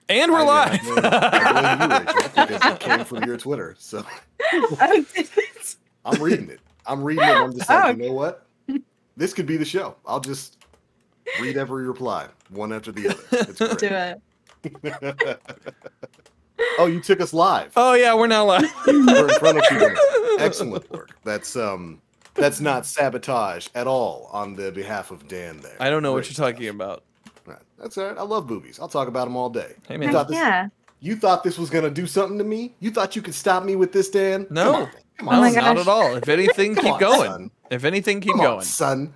And we're live. I blame you, Rachel, because it came from your Twitter. So I'm reading it. I'm I'm just like, you know what? This could be the show. I'll just read every reply, one after the other. It's great. Do it. Oh, you took us live. Oh yeah, we're now live. We're in front of people. Excellent work. That's not sabotage at all on the behalf of Dan there. I don't know what you're talking about. Right. That's all right. I love boobies. I'll talk about them all day. Hey, man. You thought this was gonna do something to me? You thought you could stop me with this, Dan? No. Come on. Oh my not gosh. at all. If anything, keep on, going. son. If anything, keep Come going. on, son.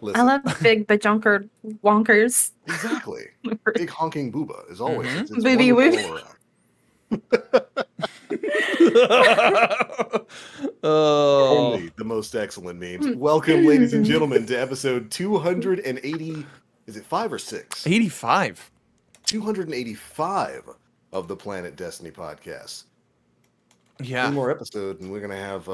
Listen, I love big bajunker wonkers. exactly. Big honking booba is always it's Booby wonderful wooby. Oh. Only the most excellent memes. Welcome, ladies and gentlemen, to episode 280. Is it 5 or 6? 85. 285 of the Planet Destiny podcast. Yeah. One more episode, and we're gonna have.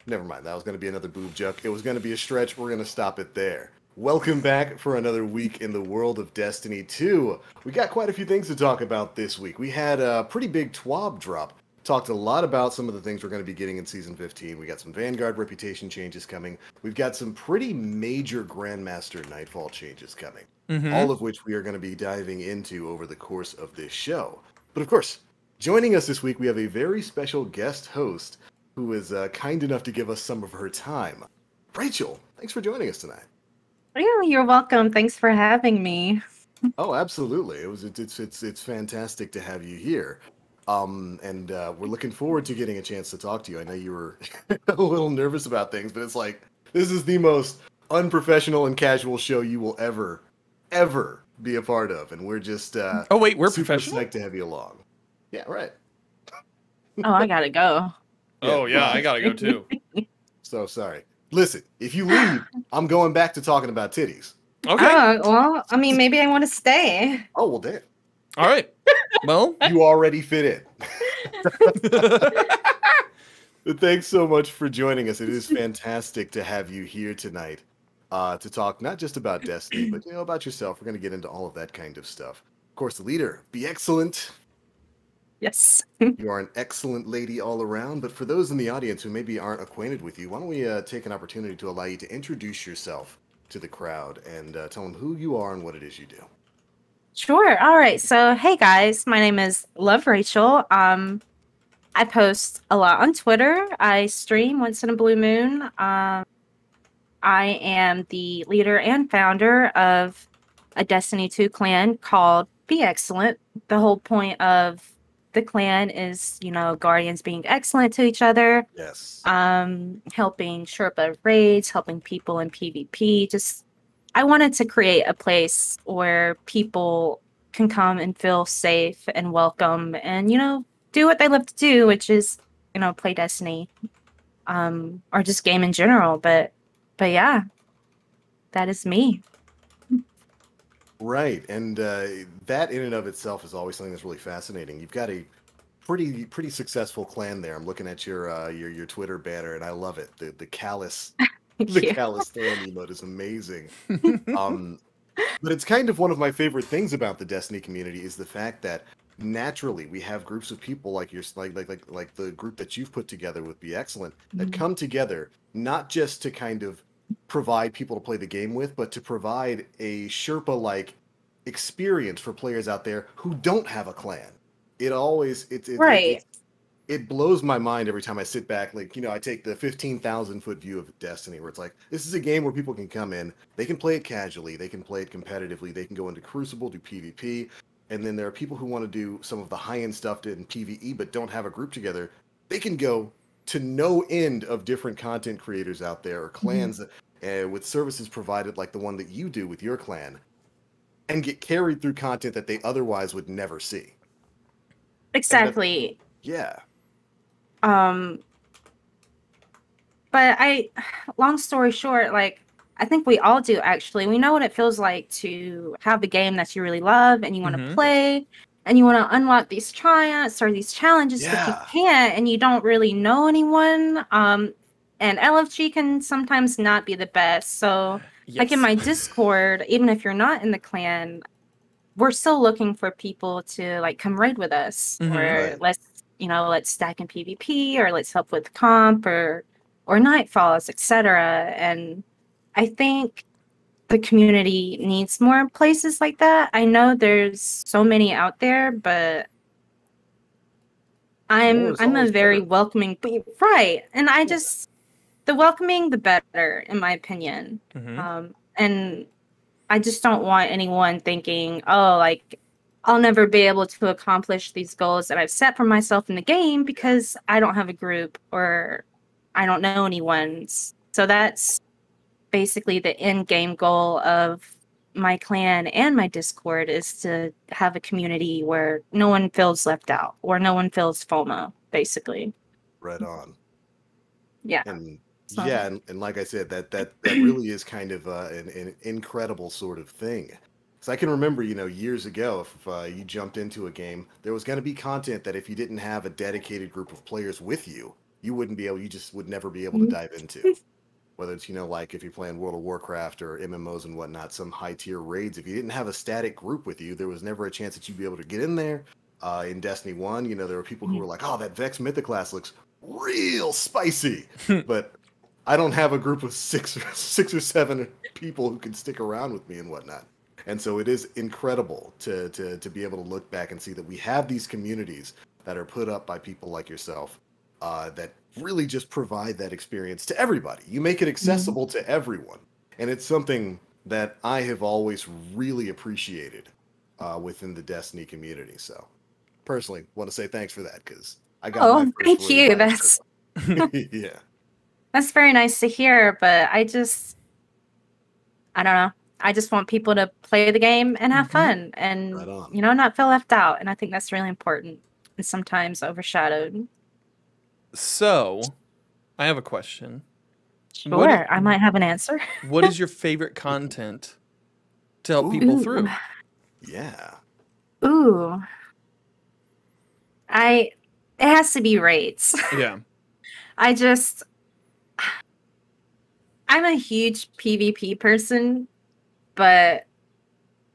Never mind. That was gonna be another boob joke. It was gonna be a stretch. We're gonna stop it there. Welcome back for another week in the world of Destiny 2. We got quite a few things to talk about this week. We had a pretty big TWAB drop. Talked a lot about some of the things we're going to be getting in Season 15. We got some Vanguard reputation changes coming. We've got some pretty major Grandmaster Nightfall changes coming. All of which we are going to be diving into over the course of this show. But of course, joining us this week, we have a very special guest host who is kind enough to give us some of her time. Rachel, thanks for joining us tonight. Yeah, you're welcome. Thanks for having me. Oh, absolutely. It's fantastic to have you here. And we're looking forward to getting a chance to talk to you. I know you were a little nervous about things, but it's like, this is the most unprofessional and casual show you will ever be a part of. And we're just, Oh wait, we're super professional. psyched to have you along. Yeah, right. Oh, I gotta go. Oh yeah, I gotta go too. So sorry. Listen, if you leave, I'm going back to talking about titties. Okay. Well, I mean, maybe I want to stay. Oh, well, damn. All right. Well, You already fit in. But thanks so much for joining us. It is fantastic to have you here tonight to talk not just about Destiny, but about yourself. We're going to get into all of that kind of stuff. Of course, the leader, be excellent. Yes. You are an excellent lady all around. But for those in the audience who maybe aren't acquainted with you, why don't we take an opportunity to allow you to introduce yourself to the crowd and tell them who you are and what it is you do. Sure. All right. So, hey guys, my name is LoveRachael. I post a lot on Twitter. I stream once in a blue moon. I am the leader and founder of a Destiny 2 clan called Be Excellent. The whole point of the clan is, Guardians being excellent to each other. Yes. Helping Sherpa raids, helping people in PvP. I wanted to create a place where people can come and feel safe and welcome and, do what they love to do, which is, play Destiny, or just game in general. But yeah, that is me. Right, and that in and of itself is always something that's really fascinating. You've got a pretty successful clan there. I'm looking at your Twitter banner, and I love it. The callous callous fan emote is amazing. But it's kind of one of my favorite things about the Destiny community is the fact that naturally we have groups of people like the group that you've put together with Be Excellent that come together not just to kind of provide people to play the game with, but to provide a Sherpa-like experience for players out there who don't have a clan. It blows my mind every time I sit back. I take the 15,000 foot view of Destiny where it's like, this is a game where people can come in, they can play it casually, they can play it competitively, they can go into Crucible, do PvP, and then there are people who want to do some of the high-end stuff in PvE but don't have a group together. They can go to no end of different content creators out there or clans with services provided like the one that you do with your clan and get carried through content that they otherwise would never see. Exactly. Yeah. But long story short, I think we all do actually. We know what it feels like to have a game that you really love and you want to play and you want to unlock these triumphs or these challenges, but you can't and you don't really know anyone. And LFG can sometimes not be the best. So like in my Discord, even if you're not in the clan, we're still looking for people to like come raid with us, Mhm. or Right. let's stack in PvP, or let's help with comp, or nightfalls, etc. And I think the community needs more places like that. I know there's so many out there, but More I'm is I'm a always very better. welcoming, right, and I Yeah. just the welcoming the better, in my opinion. Mhm. And I just don't want anyone thinking, oh, like I'll never be able to accomplish these goals that I've set for myself in the game because I don't have a group or I don't know anyone. So that's basically the end game goal of my clan and my Discord, is to have a community where no one feels left out or no one feels FOMO, basically. Right on. Yeah. And So yeah, and like I said, that really is kind of an incredible sort of thing. So I can remember, years ago, if you jumped into a game, there was going to be content that if you didn't have a dedicated group of players with you, you just would never be able to dive into. Whether it's, like if you're playing World of Warcraft or MMOs and whatnot, some high tier raids, if you didn't have a static group with you, there was never a chance that you'd be able to get in there. In Destiny 1, there were people who were like, oh, that Vex Mythoclast looks real spicy. But I don't have a group of six or seven people who can stick around with me and whatnot. And so it is incredible to be able to look back and see that we have these communities that are put up by people like yourself, that really just provide that experience to everybody. You make it accessible to everyone. And it's something that I have always really appreciated within the Destiny community. So personally, want to say thanks for that, because I got my oh, first thank raid you. by a That's Sherpa. Yeah. that's very nice to hear, but I don't know. I just want people to play the game and have fun Right and, on. not feel left out. And I think that's really important and sometimes overshadowed. So, I have a question. Sure, I might have an answer. What is your favorite content to help people Ooh, Ooh, through? yeah. ooh. It has to be raids. Yeah. I just, I'm a huge PvP person, but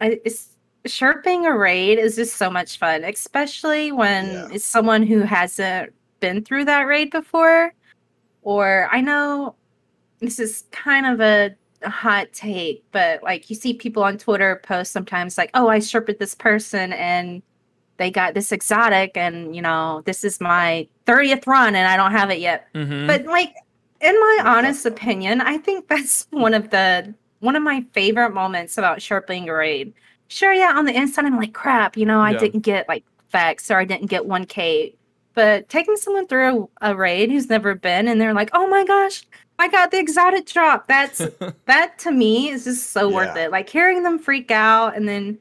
it's sharpening a raid is just so much fun, especially Yeah. when it's someone who hasn't been through that raid before. Or I know this is kind of a hot take, but like you see people on Twitter post sometimes like, oh, I sharpened this person and they got this exotic, and this is my 30th run and I don't have it yet. Mm-hmm. But like, in my That's honest tough. opinion, I think that's one of my favorite moments about sharpening a raid. Sure, yeah, on the inside I'm like, crap, I Yeah. didn't get like Vex, or I didn't get 1K. But taking someone through a raid who's never been, and they're like, oh my gosh, I got the exotic drop. That to me is just so worth Yeah. it. Like hearing them freak out and then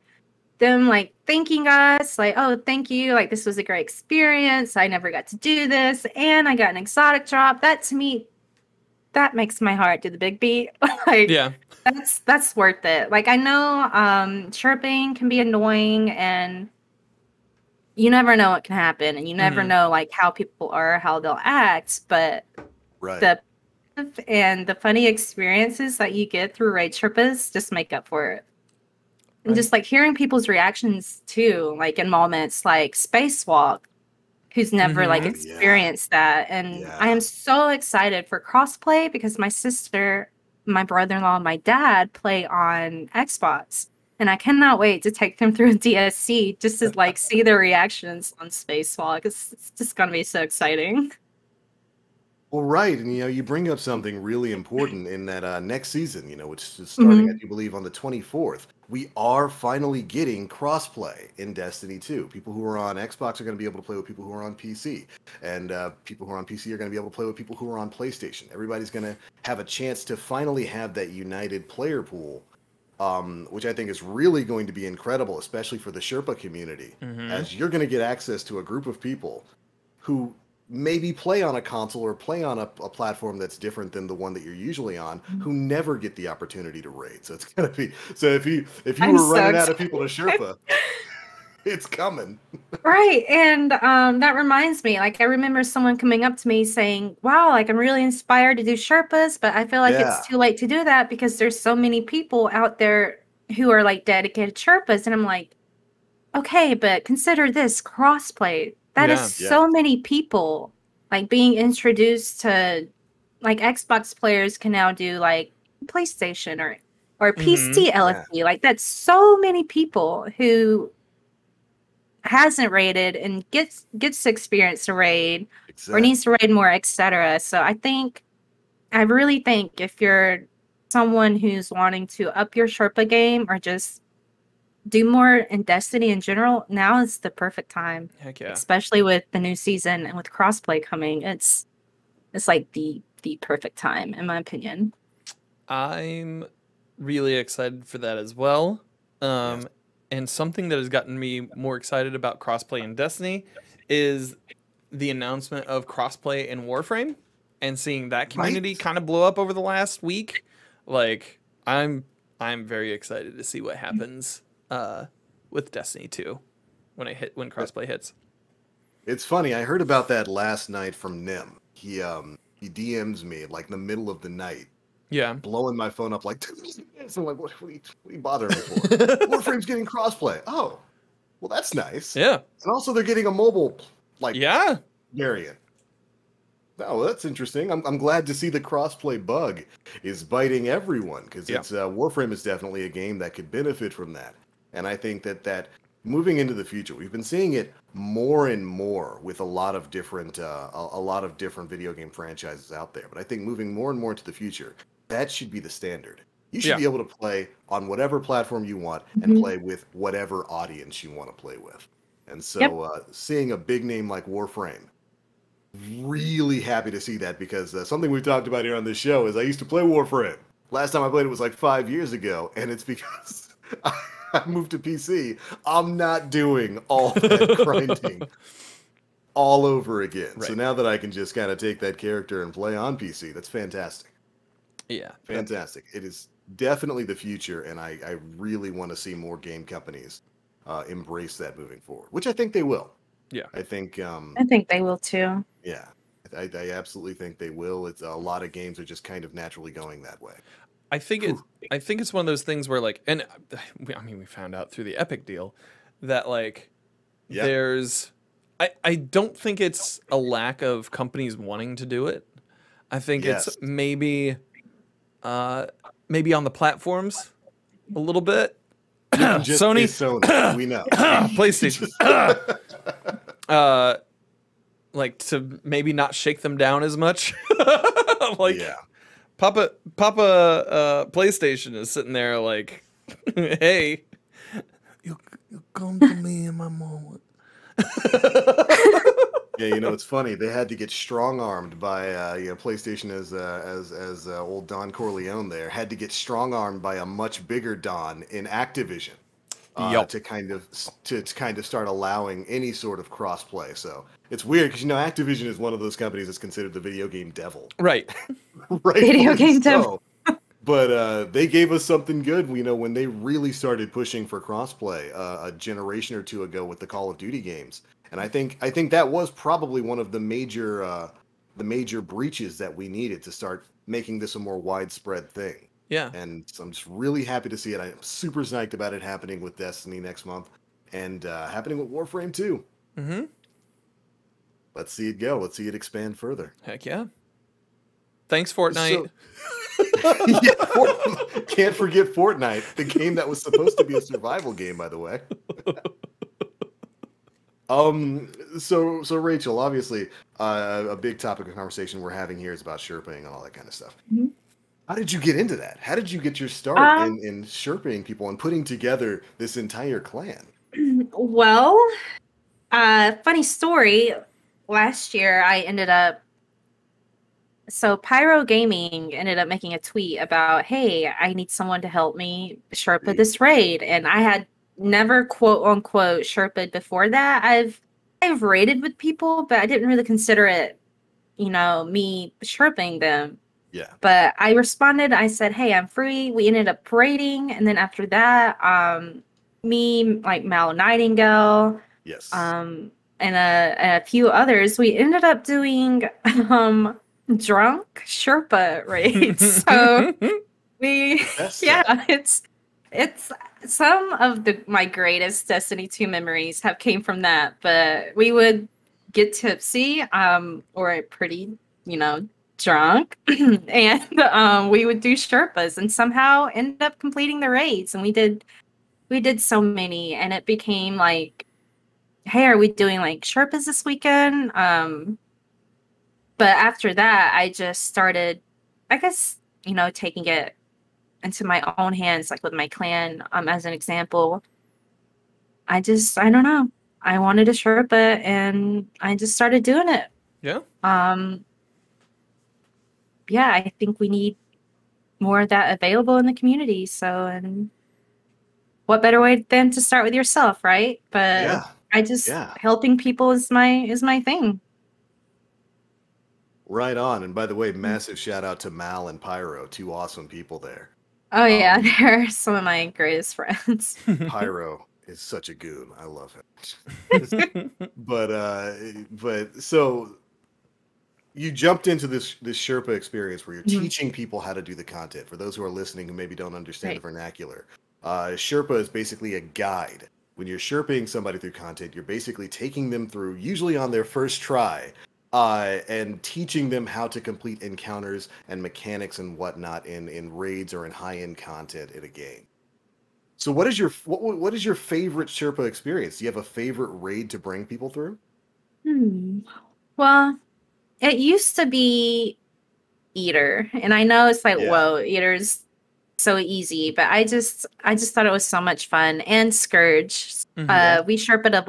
them like thanking us, like, oh, thank you, like this was a great experience, I never got to do this and I got an exotic drop. That to me, that makes my heart do the big beat. Like Yeah. that's worth it. Like I know chirping can be annoying and you never know what can happen and you never Mm-hmm. know like how people are, how they'll act, but Right. the and the funny experiences that you get through raid chirpas just make up for it. And just like hearing people's reactions too, like in moments like Spacewalk, who's never like Mm-hmm. Yeah. experienced that. And I Yeah. am so excited for crossplay because my sister, my brother-in-law, and my dad play on Xbox. And I cannot wait to take them through DSC just to like see their reactions on Spacewalk. It's just gonna be so exciting. Well, right, and you bring up something really important in that next season, which is starting, I do believe, on the 24th. We are finally getting crossplay in Destiny 2. People who are on Xbox are going to be able to play with people who are on PC, and people who are on PC are going to be able to play with people who are on PlayStation. Everybody's going to have a chance to finally have that united player pool, which I think is really going to be incredible, especially for the Sherpa community, Mm-hmm. as you're going to get access to a group of people who maybe play on a console or play on a platform that's different than the one that you're usually on, who never get the opportunity to raid. So it's gonna be, so if you I'm were so running out of excited. people to Sherpa, it's coming. Right. And that reminds me, like I remember someone coming up to me saying, wow, like I'm really inspired to do Sherpas, but I feel like Yeah. it's too late to do that because there's so many people out there who are like dedicated Sherpas. And I'm like, okay, but consider this crossplay. That is Yeah. so many people like being introduced to like Xbox players can now do like PlayStation or Mm-hmm. PC Yeah, LFD. Like that's so many people who hasn't raided and gets to experience a raid or exactly. needs to raid more, etc. So I really think if you're someone who's wanting to up your Sherpa game or just do more in Destiny in general, now is the perfect time. Heck yeah. Especially with the new season and with crossplay coming. It's like the perfect time in my opinion. I'm really excited for that as well. Yes. And something that has gotten me more excited about crossplay in Destiny is the announcement of crossplay in Warframe and seeing that Right? community kind of blow up over the last week. Like I'm very excited to see what happens with Destiny 2 when crossplay hits. It's funny. I heard about that last night from Nim. He DMs me like in the middle of the night, Yeah. blowing my phone up like, so I'm like, what are you bothering me for? Warframe's getting crossplay. Oh, well, that's nice. Yeah. And also they're getting a mobile like Yeah. variant. Oh, that's interesting. I'm glad to see the crossplay bug is biting everyone because Yeah. it's Warframe is definitely a game that could benefit from that. And I think that moving into the future, we've been seeing it more and more with a lot of different a lot of different video game franchises out there. But I think moving more and more into the future, that should be the standard. You should Yeah. be able to play on whatever platform you want and Mhm. play with whatever audience you want to play with. And Yep. so seeing a big name like Warframe, really happy to see that because something we've talked about here on this show is I used to play Warframe. Last time I played it was like 5 years ago, and it's because I moved to PC. I'm not doing all that grinding all over again. So Right. now that I can just kind of take that character and play on PC, that's fantastic. Yeah. Fantastic. It is definitely the future, and I really want to see more game companies embrace that moving forward, which I think they will. Yeah. I think I think they will too. yeah, I absolutely think they will. It's a lot of games are just kind of naturally going that way. I think Whew. it's one of those things where like, and I mean we found out through the Epic deal that like Yeah. there's I don't think it's a lack of companies wanting to do it. I think it's Yes. maybe on the platforms a little bit. You can just Sony, say Sony. We know. PlayStation. Like to maybe not shake them down as much. Like Yeah. Papa PlayStation is sitting there like, hey, you come to me in my moment. Yeah, it's funny. They had to get strong armed by PlayStation as old Don Corleone there had to get strong armed by a much bigger Don in Activision Yup. to kind of start allowing any sort of crossplay. So it's weird because Activision is one of those companies that's considered the video game devil. Right. Right. Video game devil. But they gave us something good, when they really started pushing for crossplay a generation or two ago with the Call of Duty games. And I think that was probably one of the major breaches that we needed to start making this a more widespread thing. Yeah. And so I'm just really happy to see it. I'm super psyched about it happening with Destiny next month and happening with Warframe too. Mm-hmm. Let's see it go. Let's see it expand further. Heck yeah. Thanks, Fortnite. Yeah, can't forget Fortnite, the game that was supposed to be a survival game, by the way. So Rachel, obviously, a big topic of conversation we're having here is about Sherping and all that kind of stuff. Mhm. How did you get into that? How did you get your start in Sherping people and putting together this entire clan? Well, funny story. Last year, I ended up. So Pyro Gaming ended up making a tweet about, "Hey, I need someone to help me Sherpa this raid," and I had never quote unquote Sherpa'd before that. I've raided with people, but I didn't really consider it, me Sherping them. Yeah. But I responded. I said, "Hey, I'm free." We ended up raiding, and then after that, me like Mal Nightingale, Yes. and a few others, we ended up doing drunk Sherpa raids. So we, That's yeah, it's It's some of my greatest Destiny 2 memories have came from that, but we would get tipsy, or pretty, drunk, and we would do Sherpas and somehow end up completing the raids. And we did so many, and it became like, hey, are we doing like Sherpas this weekend? But after that, I just started, I guess, taking it into my own hands, like with my clan, as an example. I don't know. I wanted a Sherpa and I just started doing it. Yeah. Yeah, I think we need more of that available in the community. So, and what better way than to start with yourself, right? But Yeah. helping people is my thing. Right on. And by the way, massive shout out to Mal and Pyro, two awesome people there. Oh yeah, they're some of my greatest friends. Pyro is such a goon. I love him. but so you jumped into this Sherpa experience where you're teaching people how to do the content. For those who are listening who maybe don't understand the vernacular, Sherpa is basically a guide. When you're Sherping somebody through content, you're basically taking them through, usually on their first try, and teaching them how to complete encounters and mechanics and whatnot in raids or in high-end content in a game. So what is your favorite Sherpa experience? Do you have a favorite raid to bring people through? Well, it used to be Eater, and I know it's like, whoa, Eater's so easy, but I just thought it was so much fun. And Scourge, we Sherpa'd a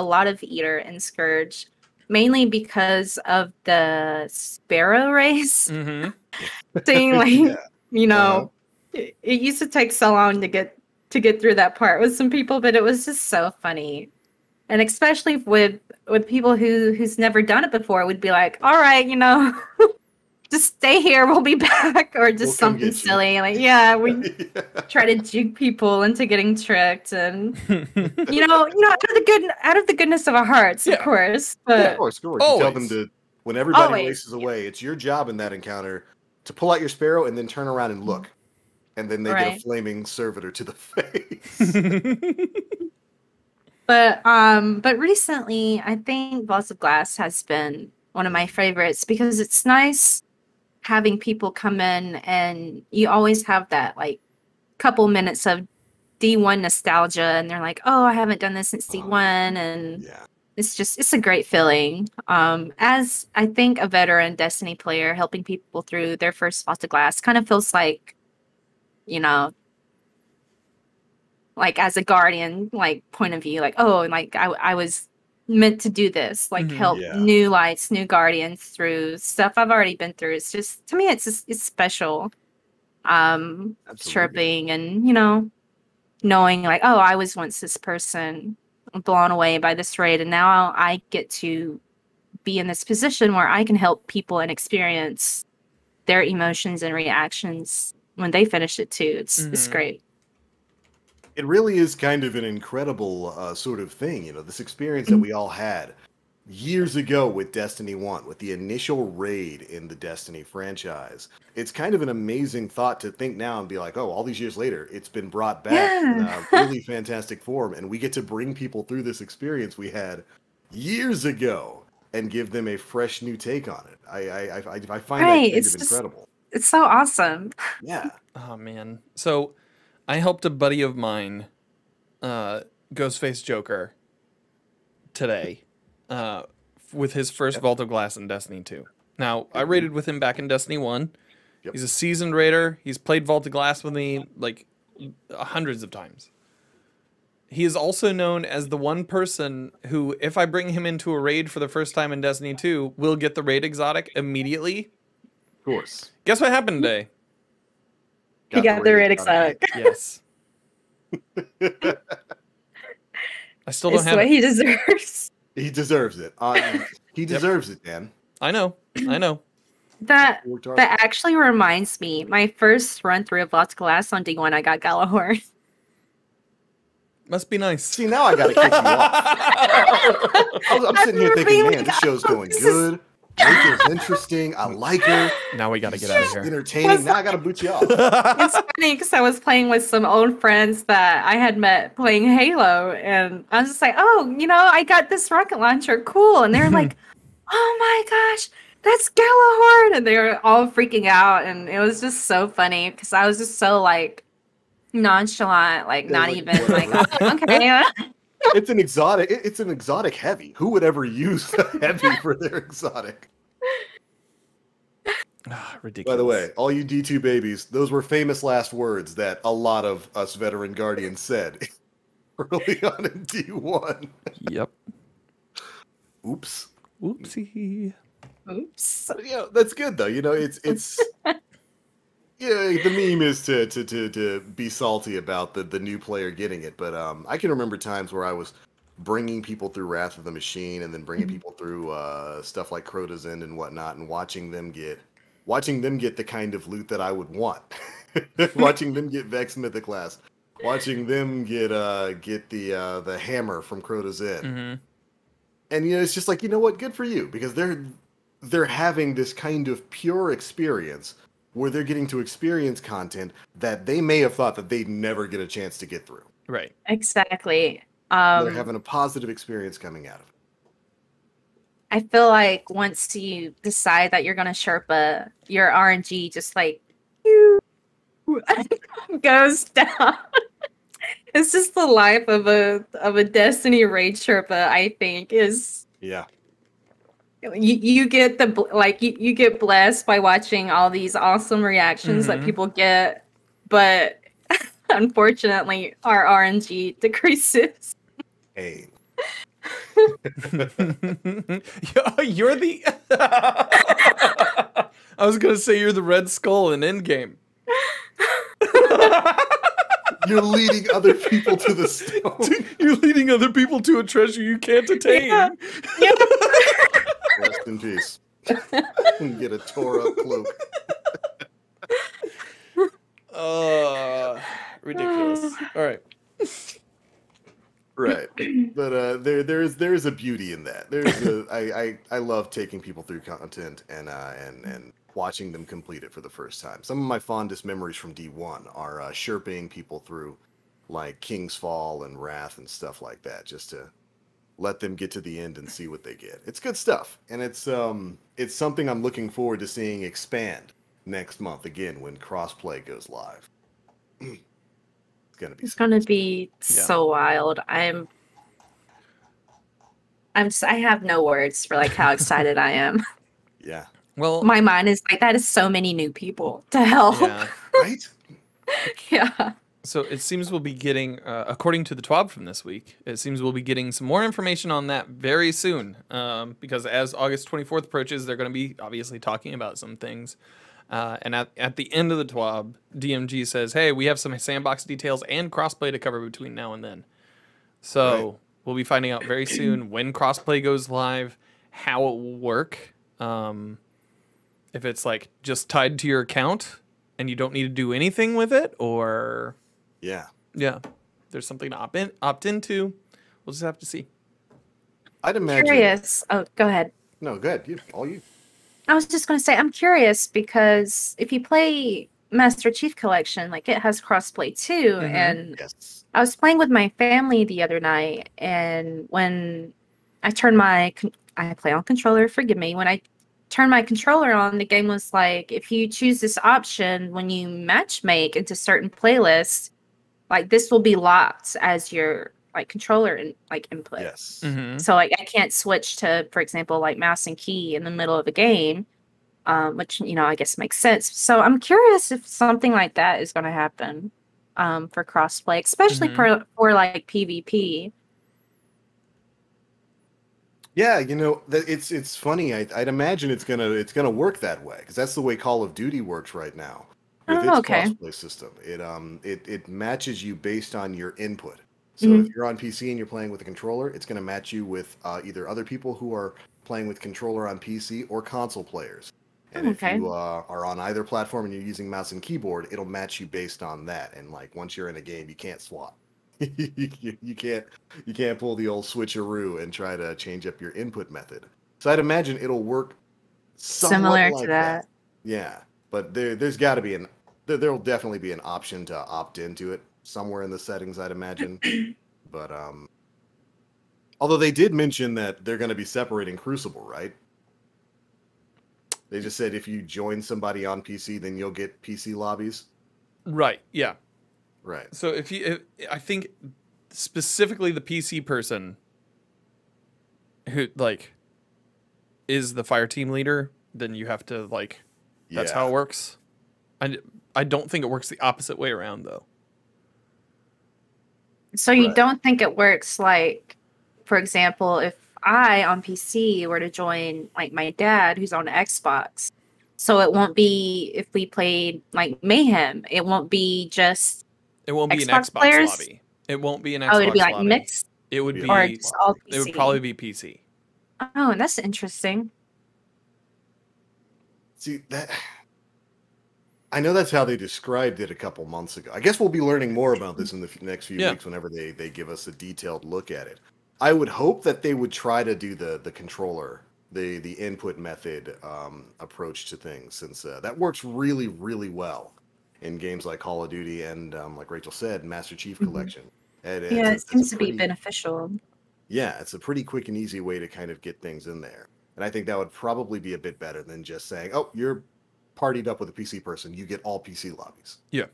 lot of Eater and Scourge, mainly because of the Sparrow race thing. Like, it used to take so long to get through that part with some people, but it was just so funny. And especially with people who's never done it before, would be like, all right, just stay here, we'll be back, or just something silly. Like, we try to juke people into getting tricked, and out of the goodness of our hearts, of course. But of course. You tell them to, when everybody races away, it's your job in that encounter to pull out your Sparrow and then turn around and look. And then they get a flaming servitor to the face. But recently, I think Vaults of Glass has been one of my favorites because it's nice having people come in, and you always have that like couple minutes of D1 nostalgia, and they're like, oh, I haven't done this since D1, and it's a great feeling. As I think a veteran Destiny player, helping people through their first Vault of Glass kind of feels like, like as a guardian, like point of view, like, oh, like I was meant to do this, like help new lights, new guardians through stuff I've already been through. It's just, to me, it's special. Chirping and, knowing like, oh, I was once this person, blown away by this raid, and now I get to be in this position where I can help people and experience their emotions and reactions when they finish it too. It's great. It really is kind of an incredible sort of thing, this experience that we all had years ago with Destiny 1, with the initial raid in the Destiny franchise. It's kind of an amazing thought to think now and be like, oh, all these years later, it's been brought back in a really fantastic form, and we get to bring people through this experience we had years ago and give them a fresh new take on it. I find that kind of incredible. It's so awesome. Yeah. Oh, man. So I helped a buddy of mine, Ghostface Joker, today with his first Vault of Glass in Destiny 2. Now, I raided with him back in Destiny 1. Yep. He's a seasoned raider. He's played Vault of Glass with me like hundreds of times. He is also known as the one person who, if I bring him into a raid for the first time in Destiny 2, will get the raid exotic immediately. Of course. Guess what happened today? He got the raid exotic. Yes. I still don't have what he deserves. He deserves it. He deserves it, Dan. I know. That actually reminds me, my first run through of Vault of Glass on D1, I got Galahorn. Must be nice. See, now I gotta kick you off. I'm sitting here thinking, man, this show's going good. Rachael's interesting. I like her. Now we got to get out of here. Entertaining. Now I got to boot you off. It's funny because I was playing with some old friends that I had met playing Halo, and I was just like, "Oh, I got this rocket launcher, cool!" And they're like, "Oh my gosh, that's Galahorn!" And they were all freaking out, and it was just so funny because I was just so like nonchalant, like not even like, oh, "Okay." It's an exotic. It's an exotic heavy. Who would ever use a heavy for their exotic? Ridiculous. By the way, all you D2 babies, those were famous last words that a lot of us veteran guardians said early on in D1. Yep. Oops. Oopsie. Oops. But, that's good though. It's the meme is to be salty about the new player getting it, but I can remember times where I was bringing people through Wrath of the Machine and then bringing people through stuff like Crota's End and whatnot, and watching them get the kind of loot that I would want. Watching them get Vex Mythic Class, watching them get the hammer from Crota's End. Mm-hmm. And it's just like, what, good for you, because they're having this kind of pure experience where they're getting to experience content that they may have thought that they'd never get a chance to get through. Right. Exactly. They're having a positive experience coming out of it. I feel like once you decide that you're gonna Sherpa, your RNG just like goes down. It's just the life of a Destiny raid Sherpa. I think is you get you get blessed by watching all these awesome reactions that people get, but unfortunately our RNG decreases. Hey. You're the I was gonna say you're the Red Skull in Endgame. You're leading other people to the stone. You're leading other people to a treasure you can't attain. Yeah. Rest in peace. Get a tore up cloak. Ridiculous. All right. Right, but there's a beauty in that. I love taking people through content and watching them complete it for the first time. Some of my fondest memories from D1 are Sherping people through like King's Fall and Wrath and stuff like that, just to let them get to the end and see what they get. It's good stuff, and it's something I'm looking forward to seeing expand next month again when crossplay goes live. It's gonna be so wild. I have no words for like how excited I am. Yeah. Well, my mind is like, that is so many new people to help. Yeah. Right? Yeah. So it seems we'll be getting, according to the TWAB from this week, it seems we'll be getting some more information on that very soon. Because as August 24th approaches, they're going to be obviously talking about some things. And at the end of the TWAB, DMG says, hey, we have some sandbox details and crossplay to cover between now and then. So we'll be finding out very soon when crossplay goes live, how it will work. If it's like just tied to your account and you don't need to do anything with it, or there's something to opt into. We'll just have to see. I'd imagine. Curious. Oh, go ahead. No, go ahead. You. I was just going to say, I'm curious because if you play Master Chief Collection, like it has crossplay too. Mm-hmm. And I was playing with my family the other night, and when I turned I play on controller, forgive me. When I turned my controller on, the game was like, if you choose this option, when you matchmake into certain playlists, like this will be locked as your like controller and like input. Yes. Mm-hmm. So like I can't switch to, for example, like mouse and key in the middle of a game, which I guess makes sense. So I'm curious if something like that is going to happen for crossplay, especially for like PvP. Yeah, it's funny. I'd imagine it's gonna work that way because that's the way Call of Duty works right now with its crossplay system. It matches you based on your input. So if you're on PC and you're playing with a controller, it's going to match you with either other people who are playing with controller on PC or console players. And if you are on either platform and you're using mouse and keyboard, it'll match you based on that. And like once you're in a game, you can't swap. you can't pull the old switcheroo and try to change up your input method. So I'd imagine it'll work somewhat Similar like to that. Yeah, but there's got to be there'll definitely be an option to opt into it somewhere in the settings, I'd imagine. But although they did mention that they're going to be separating Crucible, right? They just said if you join somebody on PC, then you'll get PC lobbies. Right. Yeah. Right. So I think specifically the PC person who like is the fire team leader, then you have to like. That's how it works. I don't think it works the opposite way around though. So you don't think it works like, for example, if I on PC were to join like my dad who's on Xbox, so it won't be if we played like Mayhem, it won't be just It won't be Xbox an Xbox players? lobby. It won't be an Xbox Oh, it'd be like lobby. mixed It would be or just all PC. It would probably be PC. Oh, that's interesting. See that. I know that's how they described it a couple months ago. I guess we'll be learning more about this in the next few weeks whenever they give us a detailed look at it. I would hope that they would try to do the controller, the input method approach to things, since that works really, really well in games like Call of Duty and, like Rachel said, Master Chief Collection. And it seems to be beneficial. Yeah, it's a pretty quick and easy way to kind of get things in there. And I think that would probably be a bit better than just saying, oh, you're partied up with a PC person, you get all PC lobbies. Yeah.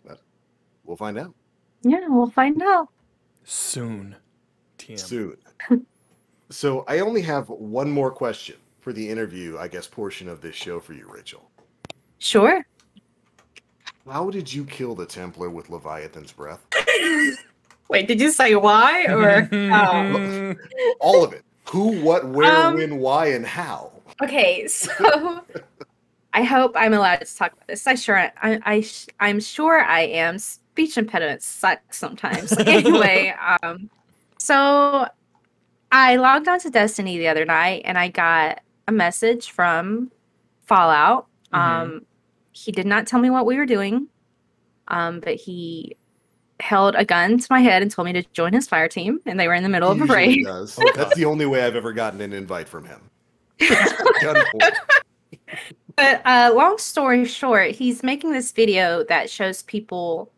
But we'll find out. Yeah, we'll find out. Soon. TM. Soon. So I only have one more question for the interview, I guess, portion of this show for you, Rachel. Sure. How did you kill the Templar with Leviathan's breath? Wait, did you say why or all of it? Who, what, where, when, why, and how? Okay, so I hope I'm allowed to talk about this. I'm sure I am. Speech impediments suck sometimes. Anyway, so I logged on to Destiny the other night and I got a message from Fallout. He did not tell me what we were doing, but he held a gun to my head and told me to join his fire team, and they were in the middle of a raid. Does. That's the only way I've ever gotten an invite from him. But long story short, he's making this video that shows people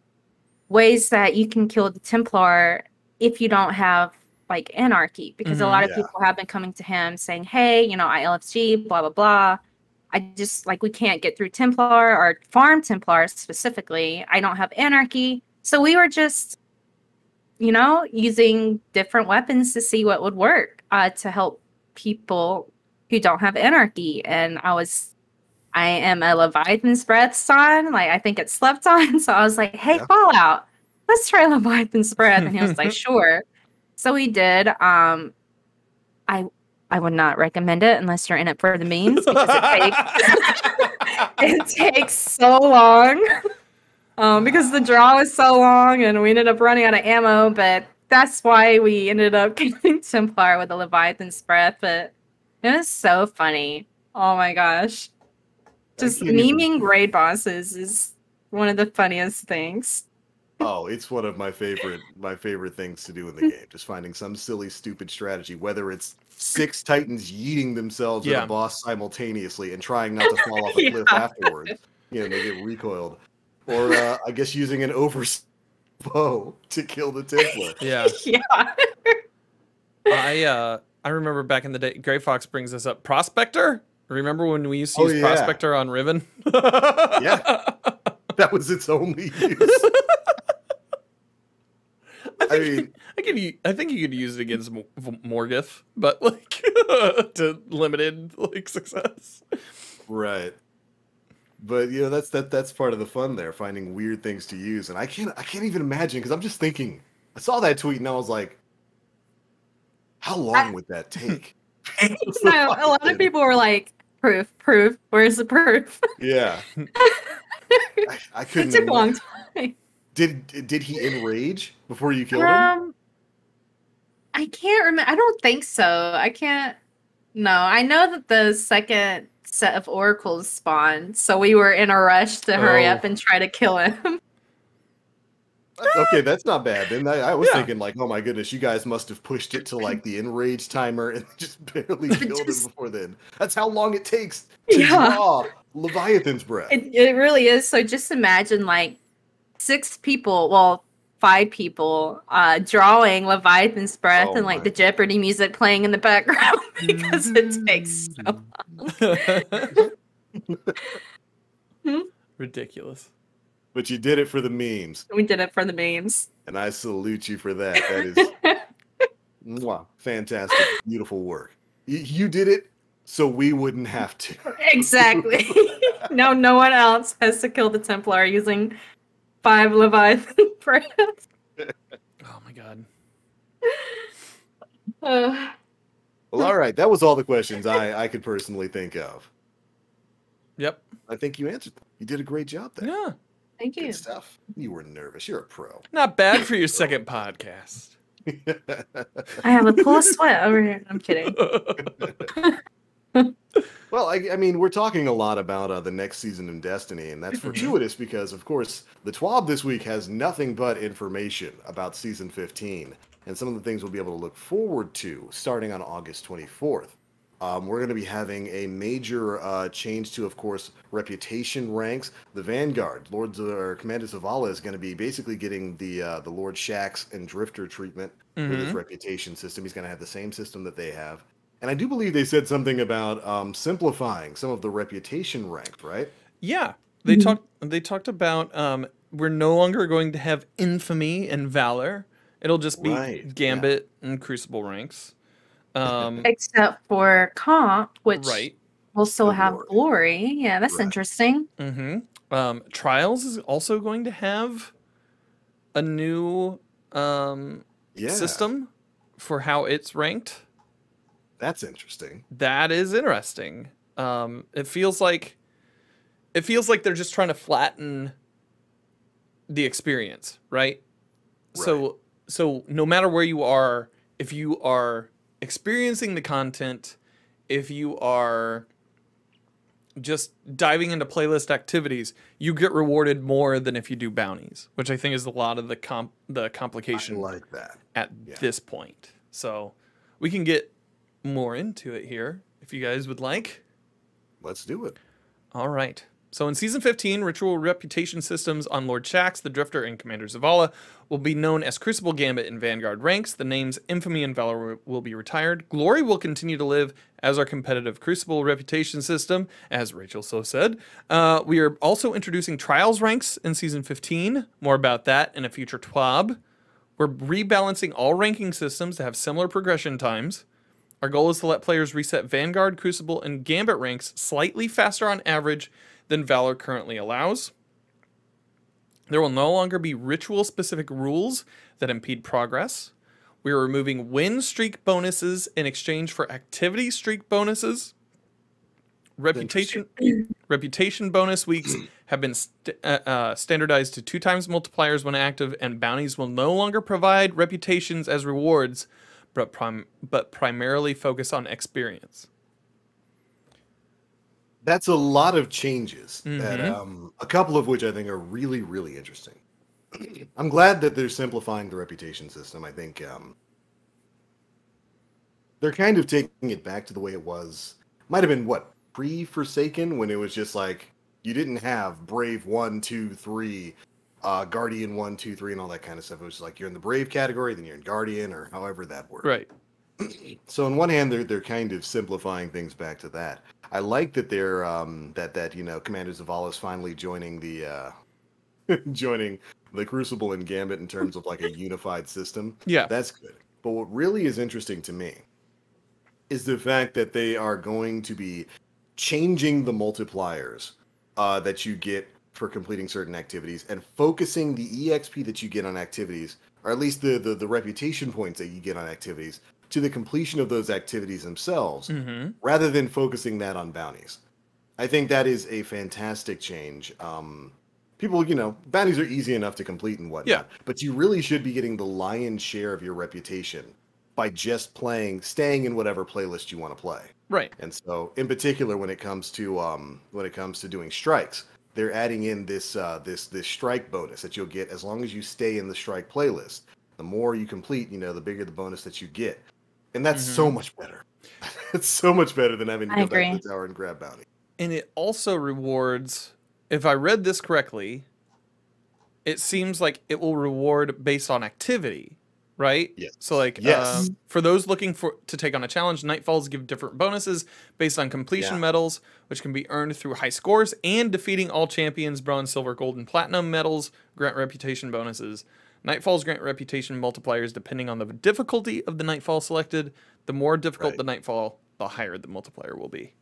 ways that you can kill the Templar if you don't have like anarchy, because a lot of people have been coming to him saying, hey, you know, I LFG, blah, blah, blah. I just like, we can't get through Templar or farm Templars specifically. I don't have anarchy. So we were just, you know, using different weapons to see what would work to help people who don't have anarchy. And I am a Leviathan's Breath son. Like, I think it's slept on. So I was like, hey, Fallout, let's try Leviathan's Breath. And he was like, sure. So we did. I would not recommend it unless you're in it for the memes, because it takes so long. Because the draw is so long and we ended up running out of ammo, but that's why we ended up killing Templar with the Leviathan's Breath. But it was so funny. Oh my gosh. Just memeing raid bosses is one of the funniest things. Oh, it's one of my favorite things to do in the game. Just finding some silly, stupid strategy, whether it's 6 Titans yeeting themselves at a boss simultaneously and trying not to fall off a cliff afterwards. You know, they get recoiled. Or I guess using an bow to kill the Templar. Yeah. I remember back in the day, Gray Fox brings this up. Prospector? Remember when we used to use Prospector on Riven? Yeah. That was its only use. I think you could use it against Morgith, but like to limited like success. Right. But you know, that's part of the fun there, finding weird things to use. And I can't even imagine, because I'm just thinking, I saw that tweet and I was like, how long would that take? No, a lot of people were like, proof. Where's the proof? Yeah. I couldn't. It took a long time. Did he enrage before you killed him? I can't remember. I don't think so. I can't. No, I know that the second set of oracles spawned, so we were in a rush to hurry up and try to kill him. Okay, that's not bad. Then I was Yeah. thinking like, oh my goodness, you guys must have pushed it to like the enrage timer and just barely killed him before then. That's how long it takes to Yeah. draw Leviathan's breath. It really is. So just imagine like 6 people, well, 5 people, drawing Leviathan's breath Oh and like my the Jeopardy music playing in the background because it takes so long. Ridiculous. But you did it for the memes, We did it for the memes. and I salute you for that. That is mwah, fantastic, beautiful work. You did it so we wouldn't have to. Exactly. No, no one else has to kill the Templar using 5 Leviathan breaths. Oh my god. Well, all right, that was all the questions I could personally think of. Yep. I think you answered them. You did a great job there. Yeah. Thank you. Good stuff. You were nervous. You're a pro. Not bad for your second podcast. I have a pool of sweat over here. I'm kidding. Well, I mean, we're talking a lot about the next season in Destiny, and that's fortuitous because, of course, the TWAB this week has nothing but information about Season 15 and some of the things we'll be able to look forward to starting on August 24th. We're going to be having a major change to, of course, reputation ranks. The Vanguard, Commander Zavala, is going to be basically getting the Lord Shax and Drifter treatment with his reputation system. He's going to have the same system that they have. And I do believe they said something about simplifying some of the reputation rank, right? Yeah. They talked about we're no longer going to have infamy and valor. It'll just be Right, Gambit and Crucible ranks. Except for comp, which Right. will still No have glory. glory. Yeah, that's Right. interesting. Trials is also going to have a new Yeah, system for how it's ranked. that's interesting. That is interesting. It feels like they're just trying to flatten the experience, right? So no matter where you are, if you are experiencing the content, if you are just diving into playlist activities, you get rewarded more than if you do bounties, which I think is a lot of the complication I like that. at this point. So we can get more into it here if you guys would like. Let's do it. All right. So in Season 15, ritual reputation systems on Lord Shax, the Drifter, and Commander Zavala will be known as Crucible, Gambit, and Vanguard ranks. The names Infamy and Valor will be retired. Glory will continue to live as our competitive Crucible reputation system, as Rachel so said. We are also introducing Trials ranks in Season 15. More about that in a future TWAB. We're rebalancing all ranking systems to have similar progression times. Our goal is to let players reset Vanguard, Crucible, and Gambit ranks slightly faster on average than Valor currently allows. There will no longer be ritual-specific rules that impede progress. We are removing win streak bonuses in exchange for activity streak bonuses. Reputation bonus weeks have been standardized to 2 times multipliers when active, and bounties will no longer provide reputations as rewards, but primarily focus on experience. That's a lot of changes, that, a couple of which I think are really, really interesting. I'm glad that they're simplifying the reputation system. I think they're kind of taking it back to the way it was. Might have been, what, pre-Forsaken, when it was just like, you didn't have Brave 1, 2, 3, Guardian 1, 2, 3, and all that kind of stuff. It was just like, you're in the Brave category, then you're in Guardian, or however that worked. Right. So on one hand, they're kind of simplifying things back to that. I like that they're that Commander Zavala is finally joining the joining the Crucible and Gambit in terms of like a unified system. Yeah, that's good. But what really is interesting to me is the fact that they are going to be changing the multipliers that you get for completing certain activities and focusing the EXP that you get on activities, or at least the reputation points that you get on activities, to the completion of those activities themselves, rather than focusing that on bounties. I think that is a fantastic change. People, bounties are easy enough to complete and whatnot, but you really should be getting the lion's share of your reputation by just staying in whatever playlist you want to play. Right. And so, in particular, when it comes to doing strikes, they're adding in this this strike bonus that you'll get as long as you stay in the strike playlist. The more you complete, the bigger the bonus that you get, and that's so much better. It's so much better than having to I go back to agree. the tower and grab bounty. And it also rewards, if I read this correctly, it seems like it will reward based on activity, right? Yes. So like Yes. for those looking to take on a challenge, Nightfalls give different bonuses based on completion Yeah. medals, which can be earned through high scores and defeating all champions. Bronze, silver, gold, and platinum medals grant reputation bonuses. Nightfalls grant reputation multipliers depending on the difficulty of the Nightfall selected. The more difficult the Nightfall, the higher the multiplier will be.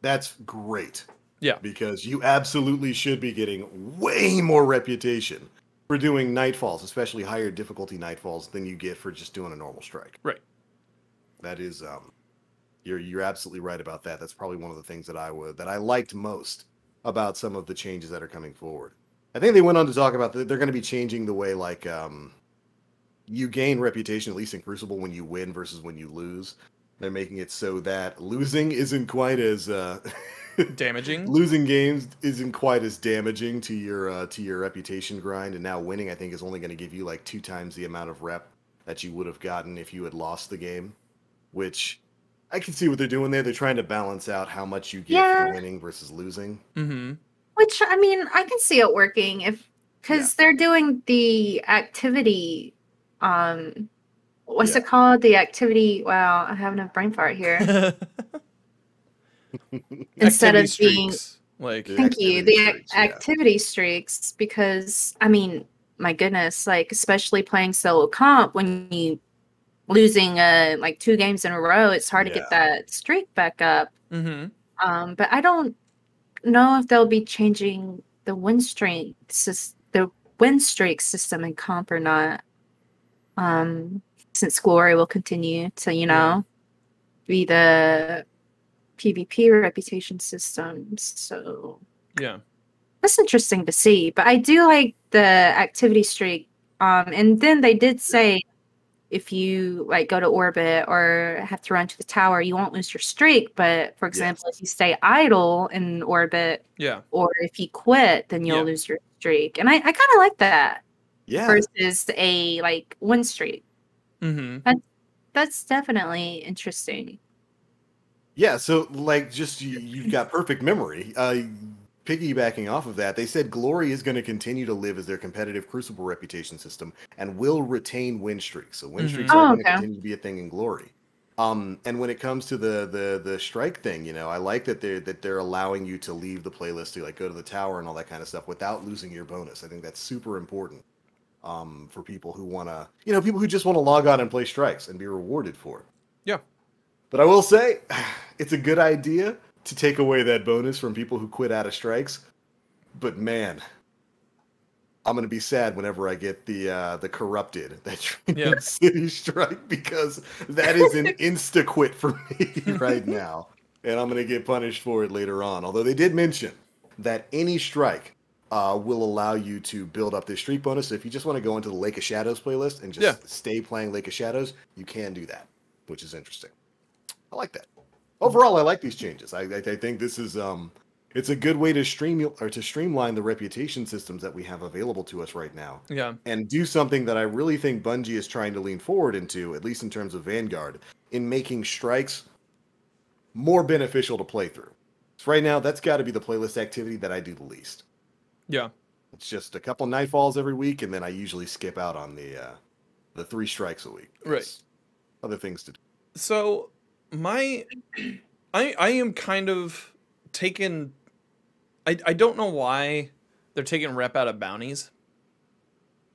That's great. Yeah. Because you absolutely should be getting way more reputation for doing Nightfalls, especially higher difficulty Nightfalls, than you get for just doing a normal strike. Right. That is, you're absolutely right about that. That's probably one of the things that I liked most about some of the changes that are coming forward. I think they went on to talk about that they're going to be changing the way you gain reputation, at least in Crucible, when you win versus when you lose. They're making it so that losing isn't quite as damaging. Losing games isn't quite as damaging to your reputation grind, and now winning, I think, is only going to give you like 2 times the amount of rep that you would have gotten if you had lost the game. Which I can see what they're doing there. They're trying to balance out how much you get for winning versus losing. Mm-hmm. Which, I mean, I can see it working because they're doing the activity. What's it called? The activity. Wow, I have enough brain fart here. Instead of being streaks, like thank you, the activity streaks, because I mean, my goodness, like especially playing solo comp when you losing like 2 games in a row, it's hard to get that streak back up. Mm-hmm. But I don't know if they'll be changing the win streak system in comp or not. Since Glory will continue to, be the PvP reputation system. So yeah, that's interesting to see. But I do like the activity streak. And then they did say if you like go to orbit or have to run to the tower, you won't lose your streak. But for example, if you stay idle in orbit, or if you quit, then you'll lose your streak. And I kind of like that. Yeah. Versus a like win streak. Mm-hmm. That's definitely interesting. Yeah, so like just you've got perfect memory. Piggybacking off of that, they said Glory is going to continue to live as their competitive Crucible reputation system and will retain win streaks. So win streaks are going to continue to be a thing in Glory. And when it comes to the strike thing, I like that they're allowing you to leave the playlist to like go to the tower and all that kind of stuff without losing your bonus. I think that's super important. For people who want to, people who just want to log on and play strikes and be rewarded for it. Yeah. But I will say, it's a good idea to take away that bonus from people who quit out of strikes. But man, I'm going to be sad whenever I get the corrupted, that Dream City strike, because that is an insta quit for me right now. And I'm going to get punished for it later on. Although they did mention that any strike will allow you to build up this streak bonus. So if you just want to go into the Lake of Shadows playlist and just stay playing Lake of Shadows, you can do that, which is interesting. I like that. Overall, I like these changes. I think this is it's a good way to streamline the reputation systems that we have available to us right now. Yeah. And do something that I really think Bungie is trying to lean forward into, at least in terms of Vanguard, in making strikes more beneficial to play through. So right now, that's got to be the playlist activity that I do the least. Yeah. It's just a couple Nightfalls every week, and then I usually skip out on the 3 strikes a week. Right. Other things to do. So I am kind of taking. I don't know why they're taking rep out of bounties.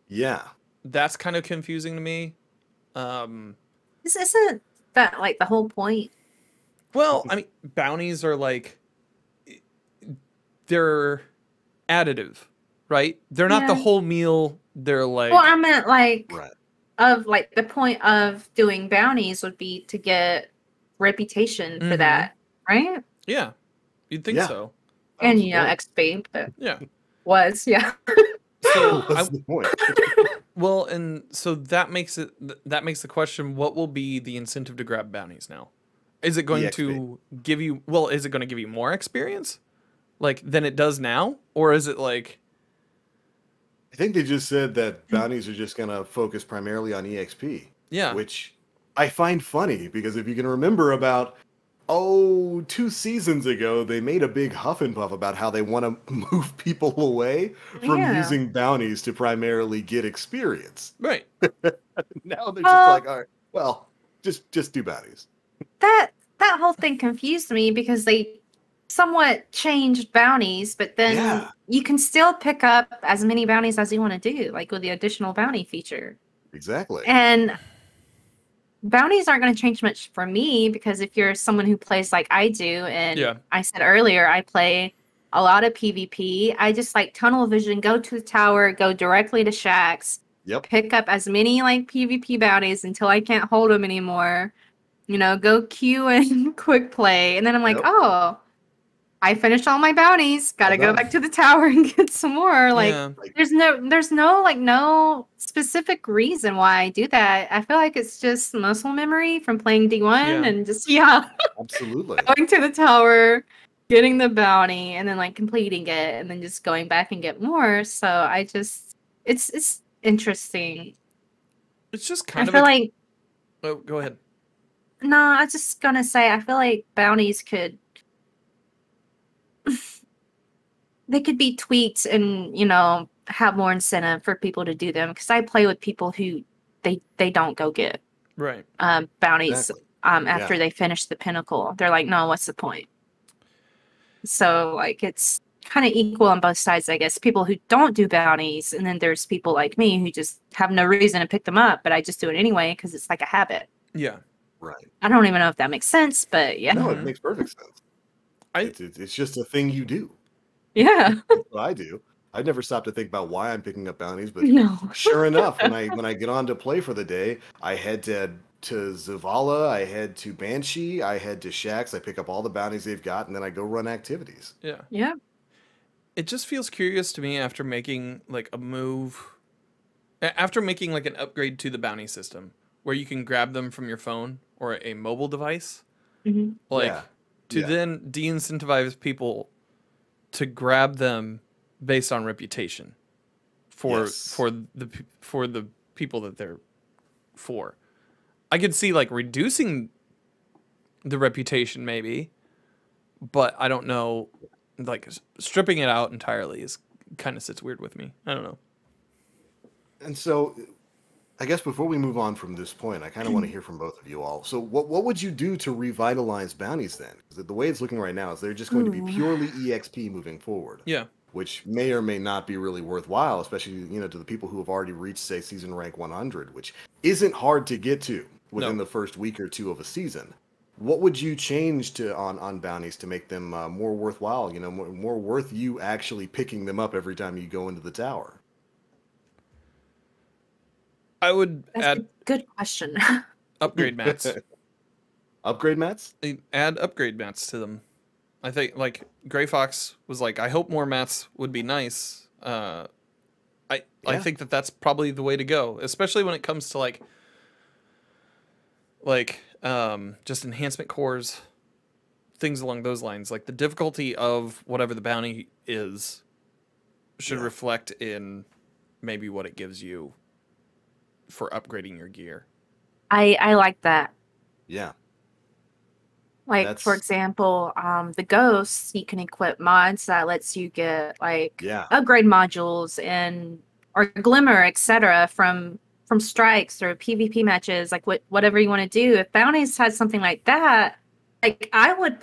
Yeah. That's kind of confusing to me. Isn't that like the whole point? Well, I mean, bounties are like they're additive, right? They're not the whole meal. They're like. Well, I meant like of like the point of doing bounties would be to get reputation for that, right? Yeah, you'd think so. And XP, but was So what's the point? Well, and so that makes the question: what will be the incentive to grab bounties now? Is it going to give you? Well, is it going to give you more experience, like than it does now, or is it like I think they just said that bounties are just going to focus primarily on EXP. yeah, Which I find funny because if you can remember about 2 seasons ago, they made a big huff and puff about how they want to move people away from Yeah. using bounties to primarily get experience. right? Now they're just like, all right, well, just do bounties. That whole thing confused me because they somewhat changed bounties, but then Yeah. you can still pick up as many bounties as you want to do, like with the additional bounty feature. Exactly. And bounties aren't going to change much for me because if you're someone who plays like I do, and Yeah. I said earlier, I play a lot of PvP. I just like tunnel vision, go to the tower, go directly to shacks, Yep. pick up as many like PvP bounties until I can't hold them anymore. You know, go queue and quick play. And then I'm like, Yep. oh, I finished all my bounties. Gotta Well go done. back to the tower and get some more. Like, Yeah. there's no specific reason why I do that. I feel like it's just muscle memory from playing D1 Yeah. and just Absolutely. going to the tower, getting the bounty, and then like completing it, and then just going back and get more. So I just it's interesting. It's just I kind of feel like oh, go ahead. no, I was just gonna say I feel like bounties could they could be tweaked and, you know, have more incentive for people to do them because I play with people who they don't go get Right. bounties Exactly. after Yeah. they finish the pinnacle. They're like, no, what's the point? So like it's kind of equal on both sides, I guess. People who don't do bounties, and then there's people like me who just have no reason to pick them up, but I just do it anyway because it's like a habit. Yeah. Right. I don't even know if that makes sense, but yeah. No, Mhm. it makes perfect sense. I It's just a thing you do. Yeah. That's what I do. I'd never stop to think about why I'm picking up bounties, but No. sure enough, when I get on to play for the day, I head to Zavala, I head to Banshee, I head to Shaxx, I pick up all the bounties they've got, and then I go run activities. yeah. Yeah. It just feels curious to me after making like a move after making like an upgrade to the bounty system where you can grab them from your phone or a mobile device. hmm Like Yeah. to Yeah. then de-incentivize people to grab them based on reputation for Yes. for the people that they're for. I could see like reducing the reputation maybe, but I don't know, like stripping it out entirely is kind of sits weird with me. I don't know. And so I guess before we move on from this point, I kind of want to hear from both of you all. So what would you do to revitalize bounties then? 'Cause the way it's looking right now is they're just going to be Ooh. purely EXP moving forward. Yeah. Which may or may not be really worthwhile, especially, you know, to the people who have already reached, say, season rank 100, which isn't hard to get to within No. the first week or two of a season. What would you change to on bounties to make them more worthwhile? You know, more worth you actually picking them up every time you go into the tower. I would That's add a good question. upgrade mats. Upgrade mats? Add upgrade mats to them. I think like Gray Fox was like, I hope more mats would be nice. I Yeah. think that that's probably the way to go, especially when it comes to like just enhancement cores, things along those lines. Like the difficulty of whatever the bounty is should Yeah. reflect in maybe what it gives you for upgrading your gear. I like that. Yeah. Like for That's- example, the ghosts, you can equip mods that lets you get like Yeah. upgrade modules and or glimmer, etc. from strikes or PvP matches, like whatever you want to do. If bounties had something like that, like I would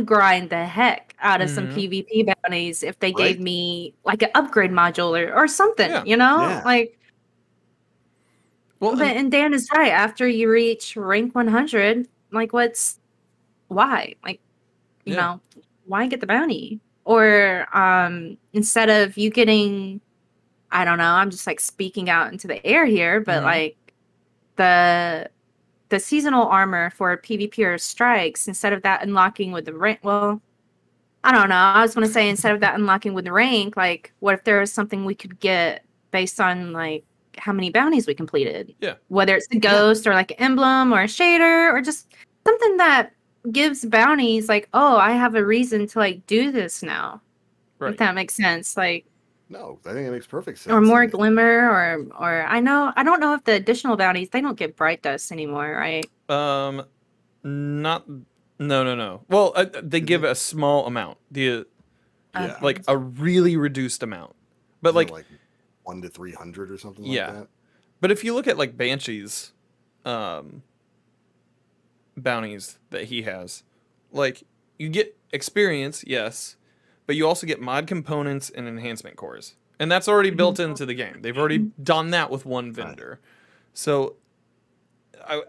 grind the heck out of some Mhm. PvP bounties if they gave Right? me like an upgrade module or something, Yeah. you know? Yeah. Like Well, but and Dan is right. After you reach rank 100, like why? Like, you Yeah. know, why get the bounty? Or instead of you getting, I don't know, I'm just like speaking out into the air here, but Mhm. like the seasonal armor for PvP or strikes, instead of that unlocking with the rank, well, I don't know. I was gonna say instead of that unlocking with the rank, like what if there was something we could get based on like how many bounties we completed? Yeah. Whether it's the ghost or like an emblem or a shader or just something that gives bounties like, oh, I have a reason to like do this now. Right. If that makes sense. Like, No, I think it makes perfect sense. or more glimmer, or I don't know if the additional bounties, they don't get bright dust anymore, right? Not no. Well, they give a small amount. Like a really reduced amount. But like 1 to 300 or something like that. But if you look at like Banshee's bounties that he has, like you get experience, yes, but you also get mod components and enhancement cores. And that's already built into the game. They've already done that with one vendor. So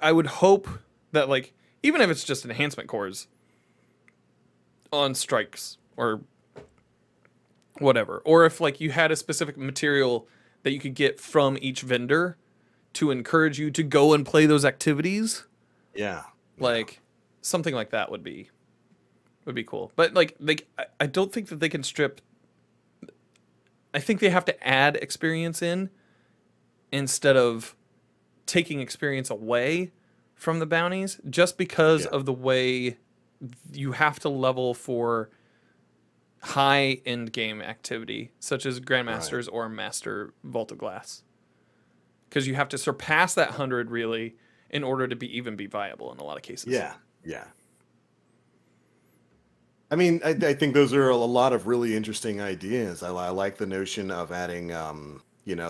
I would hope that, like, even if it's just enhancement cores on strikes or whatever, or if like you had a specific material that you could get from each vendor to encourage you to go and play those activities. Yeah. Like something like that would be cool. But like I don't think that they can strip. I think they have to add experience in instead of taking experience away from the bounties, just because of the way you have to level for high end game activity, such as Grandmasters or Master Vault of Glass. Because you have to surpass that 100 really in order to be viable in a lot of cases. Yeah. I mean, I think those are a lot of really interesting ideas. I like the notion of adding,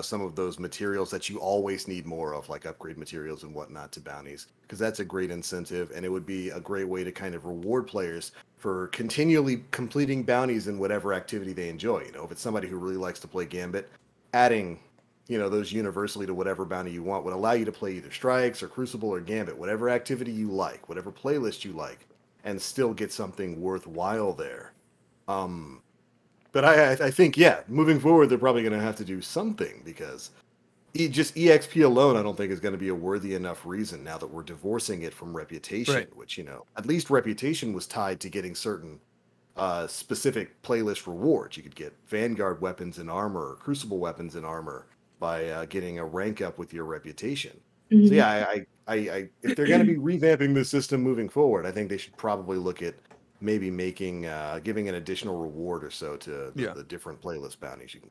some of those materials that you always need more of, like upgrade materials and whatnot, to bounties, because that's a great incentive, and it would be a great way to kind of reward players for continually completing bounties in whatever activity they enjoy. If it's somebody who really likes to play Gambit, adding, those universally to whatever bounty you want would allow you to play either Strikes or Crucible or Gambit, whatever activity you like, whatever playlist you like, and still get something worthwhile there. But I think, moving forward, they're probably going to have to do something, because just EXP alone, I don't think is going to be a worthy enough reason now that we're divorcing it from reputation, which, at least reputation was tied to getting certain specific playlist rewards. You could get Vanguard weapons and armor, or Crucible weapons and armor by getting a rank up with your reputation. So I if they're going to be revamping the system moving forward, I think they should probably look at maybe making giving an additional reward or so to the different playlist bounties you can.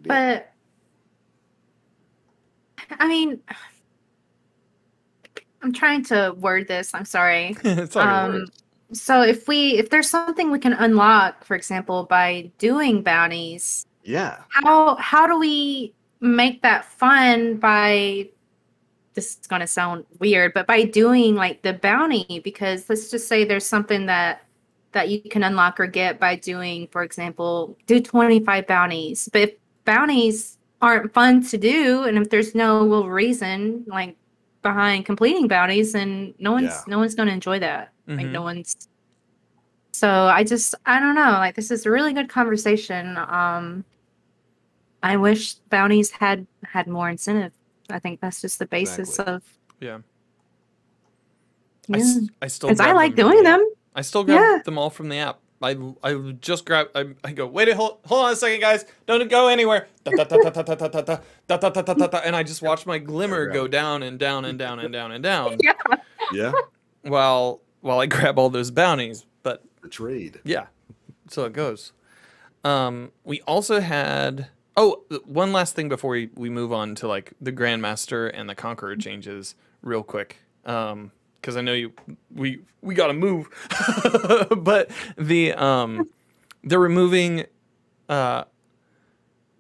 But I mean, I'm trying to word this. I'm sorry. It's all your words. So if there's something we can unlock, for example, by doing bounties, how do we make that fun by, this is going to sound weird, but by doing like the bounty? Because let's just say there's something that you can unlock or get by doing, for example, do 25 bounties. But if bounties aren't fun to do, and if there's no real reason like behind completing bounties, then no one's going to enjoy that. Like no one's. So I don't know. Like, this is a really good conversation. I wish bounties had more incentive. I think that's just the basis of. Yeah. I still. Because I like doing them. I still grab them all from the app. I just grab. I go. Wait, hold on a second, guys. Don't go anywhere. And I just watch my glimmer go down and down and down and down and down. Yeah. While I grab all those bounties, but the trade. Yeah. So it goes. We also had. One last thing before we move on to like the Grandmaster and the Conqueror changes real quick. Because I know we got to move, but they're removing, they're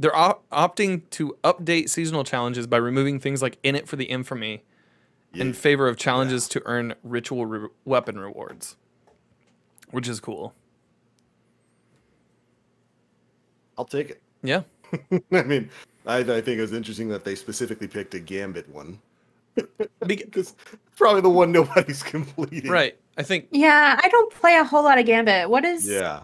opting to update seasonal challenges by removing things like In It for the Infamy in favor of challenges to earn ritual weapon rewards, which is cool. I'll take it. Yeah. I mean, I think it was interesting that they specifically picked a Gambit one. Because probably the one nobody's completing. Right. I think. Yeah, I don't play a whole lot of Gambit. What is? Yeah.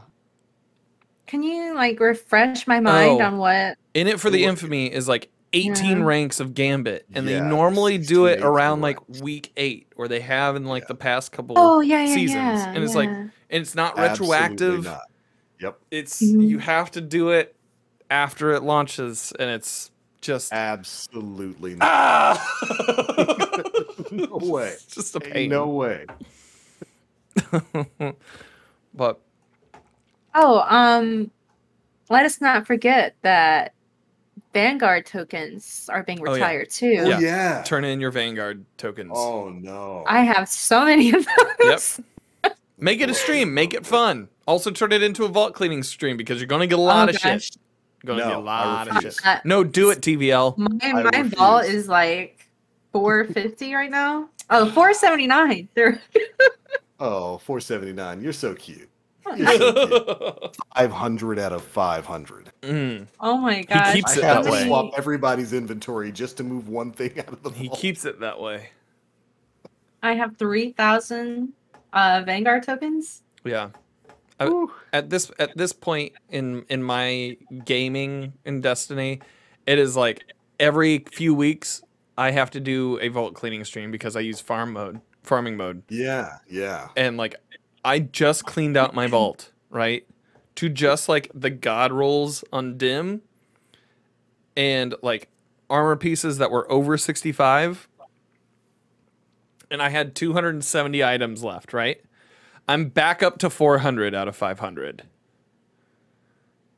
Can you like refresh my mind on what? In It for the Infamy is like 18 ranks of Gambit, and they normally do it around like week 8, or they have in like the past couple seasons, and it's like, and it's not retroactive. Not. Yep. It's you have to do it after it launches, and it's Just Absolutely not. ah! No way. It's just a Ain't pain. no way. But Oh, let us not forget that Vanguard tokens are being Oh, yeah. retired too. Oh, yeah. turn in your Vanguard tokens. Oh, no. I have so many of those. Yep. Make it a stream. Make it fun. Also turn it into a vault cleaning stream because you're gonna get a lot of shit. You're gonna get a lot of shit. No, do it, TVL. My vault is like 450 right now. Oh, 479. Oh, 479. You're so cute. You're so cute. 500 out of 500. Oh my gosh. He keeps it I have that to way. swap everybody's inventory just to move one thing out of the He vault. keeps it that way. I have 3,000 Vanguard tokens. Yeah. At this point in my gaming in Destiny, it is like every few weeks I have to do a vault cleaning stream because I use farming mode. Yeah, yeah. And like I just cleaned out my vault, right? To just like the god rolls on dim and like armor pieces that were over 65. And I had 270 items left, right? I'm back up to 400 out of 500.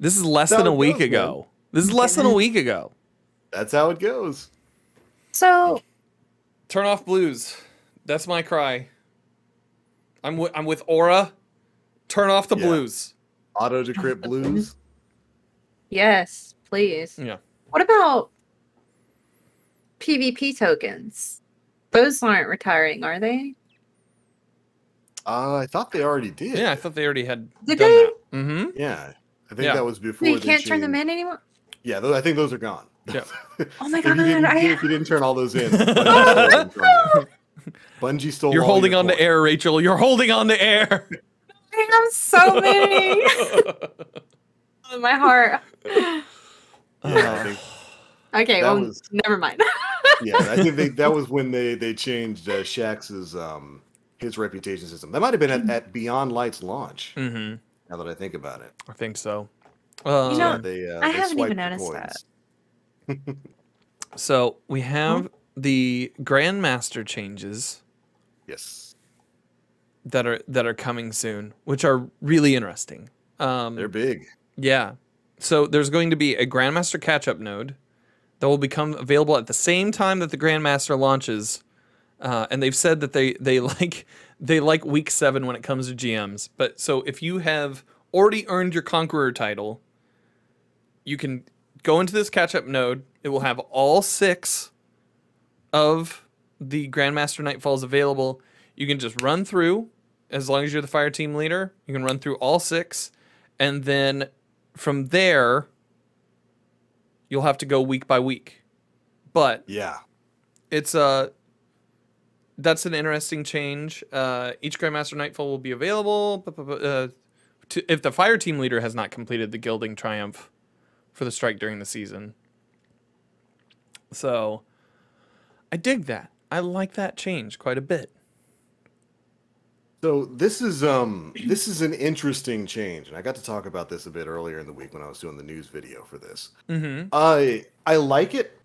This is less than a week ago. This is less than a week ago. That's how it goes. So Turn off blues. That's my cry. I'm with Aura. Turn off the blues. Auto decrypt blues. yes, please. Yeah. What about PvP tokens? Those aren't retiring, are they? I thought they already did. Yeah, I thought they alady had Did done they? that. Mm-hmm. Yeah. I think Yeah. that was before So you they can't turn them changed- in anymore? Yeah, I think those are gone. Yeah. Oh my If god! you didn't turn all those in, Bungie stole You're all holding your on to coins. air, Rachel. You're holding on to air. I have so many. In my heart. Yeah, I think, Okay, That well, was- never mind. yeah, I think that was when they changed Shax's his reputation system. That might have been at Beyond Light's launch. Mm-hmm. Now that I think about it, I think so. know, yeah, they I haven't swiped even the noticed coins. that. So we have the Grandmaster changes Yes, that are coming soon, which are really interesting. they're big. Yeah. So there's going to be a Grandmaster catch-up node that will become available at the same time that the Grandmaster launches. And they've said that they like week 7 when it comes to GMs. But so if you have already earned your Conqueror title, you can go into this catch-up node. It will have all 6 of the Grandmaster Nightfalls available. You can just run through, as long as you're the fire team leader, you can run through all 6, and then from there, you'll have to go week by week. But Yeah, it's that's an interesting change. Each Grandmaster Nightfall will be available if the fire team leader has not completed the Gilding Triumph for the strike during the season. So I dig that. I like that change quite a bit. so this is an interesting change, and I got to talk about this a bit earlier in the week when I was doing the news video for this. Mm-hmm. I like it.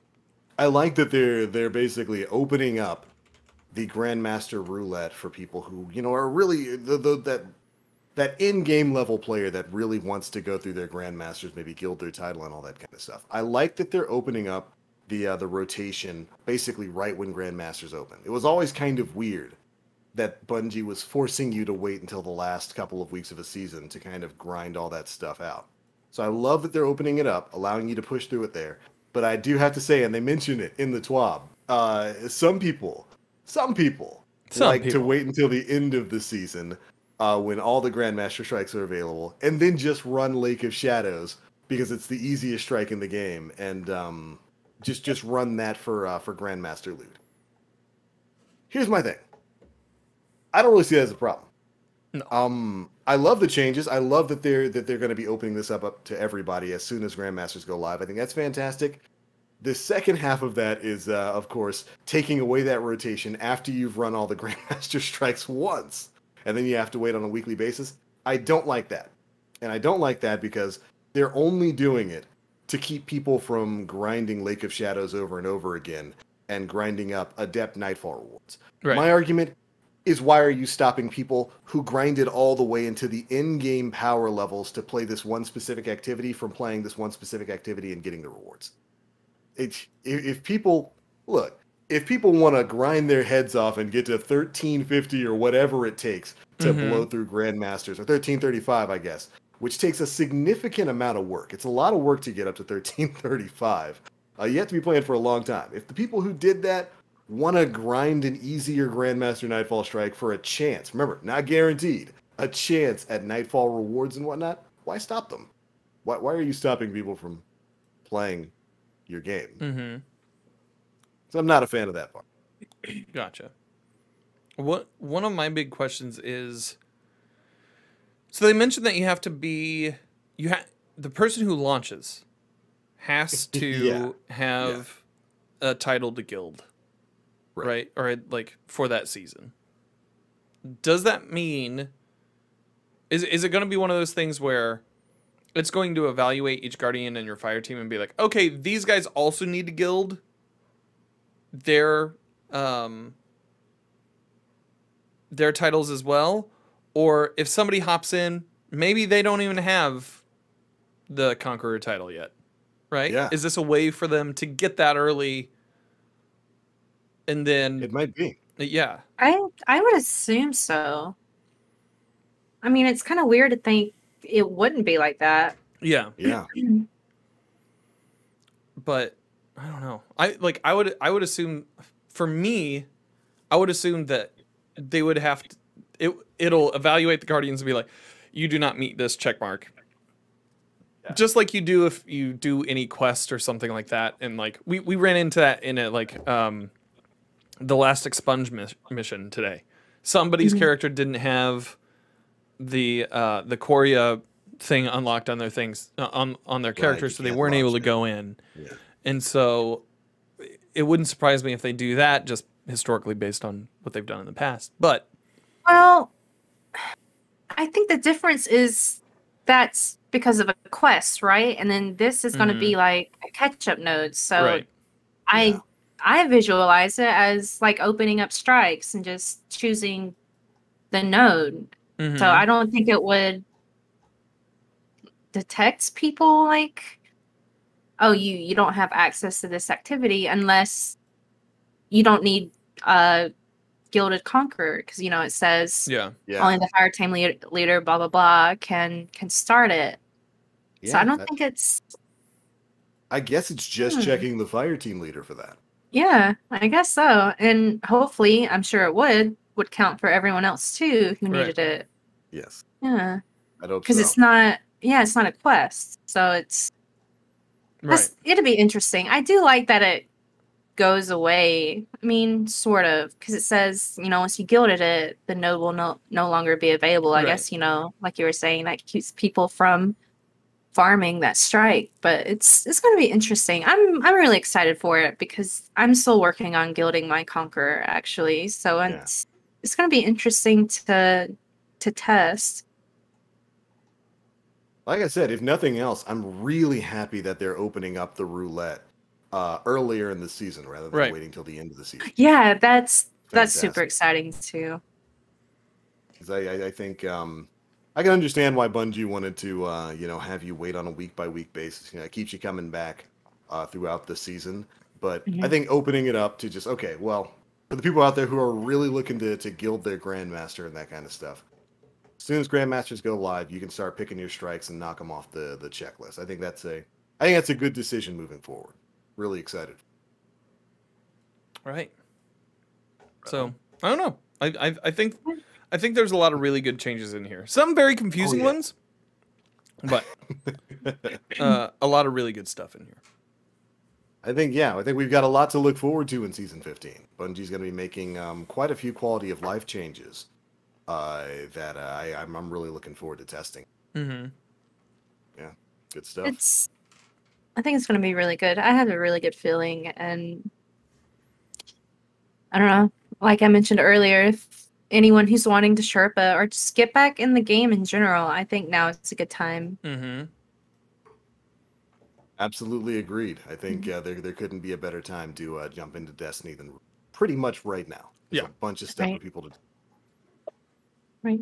I like that they're basically opening up the Grandmaster Roulette for people who are really that in-game level player that really wants to go through their Grandmasters, maybe gild their title and all that kind of stuff. I like that they're opening up the rotation basically right when Grandmasters open. It was always kind of weird that Bungie was forcing you to wait until the last couple of weeks of a season to kind of grind all that stuff out. So I love that they're opening it up, allowing you to push through it there. But I do have to say, and they mentioned it in the TWAB, some people like to wait until the end of the season when all the Grandmaster strikes are available, and then just run Lake of Shadows because it's the easiest strike in the game, and just run that for Grandmaster loot. Here's my thing. I don't really see that as a problem. No. I love the changes. I love that they're going to be opening this up to everybody as soon as Grandmasters go live. I think that's fantastic. The second half of that is, of course, taking away that rotation after you've run all the Grandmaster strikes once, and then you have to wait on a weekly basis. I don't like that. And I don't like that because they're only doing it to keep people from grinding Lake of Shadows over and over again and grinding up Adept Nightfall rewards. Right. My argument is, why are you stopping people who grinded all the way into the in-game power levels to play this one specific activity from playing this one specific activity and getting the rewards? If people want to grind their heads off and get to 1350 or whatever it takes to blow through Grandmasters, or 1335, I guess, which takes a significant amount of work. It's a lot of work to get up to 1335. You have to be playing for a long time. If the people who did that want to grind an easier Grandmaster Nightfall Strike for a chance, remember, not guaranteed, a chance at Nightfall rewards and whatnot, why stop them? Why are you stopping people from playing your game? So I'm not a fan of that part. Gotcha. One of my big questions is, so they mentioned that you have to be, the person who launches has to have a title to guild, right? Or like for that season. Does that mean, is it going to be one of those things where it's going to evaluate each guardian in your fire team and be like, okay, these guys also need to guild their titles as well? Or if somebody hops in, maybe they don't even have the Conqueror title yet, right? Yeah. Is this a way for them to get that early? And then It might be. Yeah. I would assume so. I mean, it's kind of weird to think it wouldn't be like that. Yeah. Yeah. But I don't know. I would assume, for me, I would assume that they would have to, it'll evaluate the guardians and be like, you do not meet this check mark. Yeah. Just like you do if you do any quest or something like that. And like we ran into that in the last expunge mission today. Somebody's character didn't have the Korea thing unlocked on their things on their characters, so they weren't able to go in. Yeah. And so it wouldn't surprise me if they do that, just historically based on what they've done in the past. But well, I think the difference is that's because of a quest, right? And then this is going to be like a catch-up node. So I visualize it as like opening up strikes and just choosing the node. So I don't think it would detect people like, oh, you don't have access to this activity unless you don't need Gilded Conqueror, because it says only the fire team leader blah blah blah can start it. So I don't think it's, I guess it's just checking the fire team leader for that. Yeah, I guess so. And hopefully, I'm sure it would count for everyone else too who needed it. Yes. Yeah. I don't, because it's not a quest, so it's it'll be interesting. I do like that it goes away. I mean, sort of, because it says, once you gilded it, the node will no longer be available. I guess, like you were saying, that keeps people from farming that strike. But it's going to be interesting. I'm really excited for it because I'm still working on gilding my Conqueror, actually. So it's going to be interesting to test. Like I said, if nothing else, I'm really happy that they're opening up the roulette earlier in the season rather than waiting till the end of the season. Yeah, that's super exciting too. Because I think I can understand why Bungie wanted to have you wait on a week by week basis. It keeps you coming back throughout the season. But I think opening it up to just for the people out there who are really looking to gild their Grandmaster and that kind of stuff. As soon as Grandmasters go live, you can start picking your strikes and knock them off the checklist. I think that's a good decision moving forward. Really excited. Right. So I don't know. I think there's a lot of really good changes in here. Some very confusing ones, but a lot of really good stuff in here. I think we've got a lot to look forward to in season 15. Bungie's going to be making quite a few quality of life changes that I'm really looking forward to testing. Mm-hmm. Yeah, good stuff. I think it's going to be really good. I have a really good feeling, and I don't know, like I mentioned earlier, if anyone who's wanting to Sherpa or just get back in the game in general, I think now is a good time. Mm-hmm. Absolutely agreed. I think there couldn't be a better time to jump into Destiny than pretty much right now. There's Yeah. a bunch of stuff for Right. people to do. Right.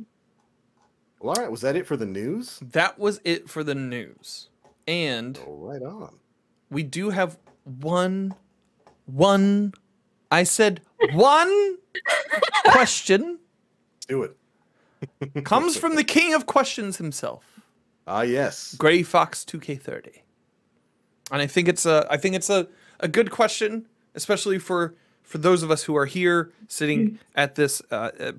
Well, all right. Was that it for the news? That was it for the news. And Oh, right on. we do have one I said one question Let's do it. comes from the king of questions himself, Ah, yes. Gray Fox 2K30. And I think it's a good question, especially for those of us who are here sitting at this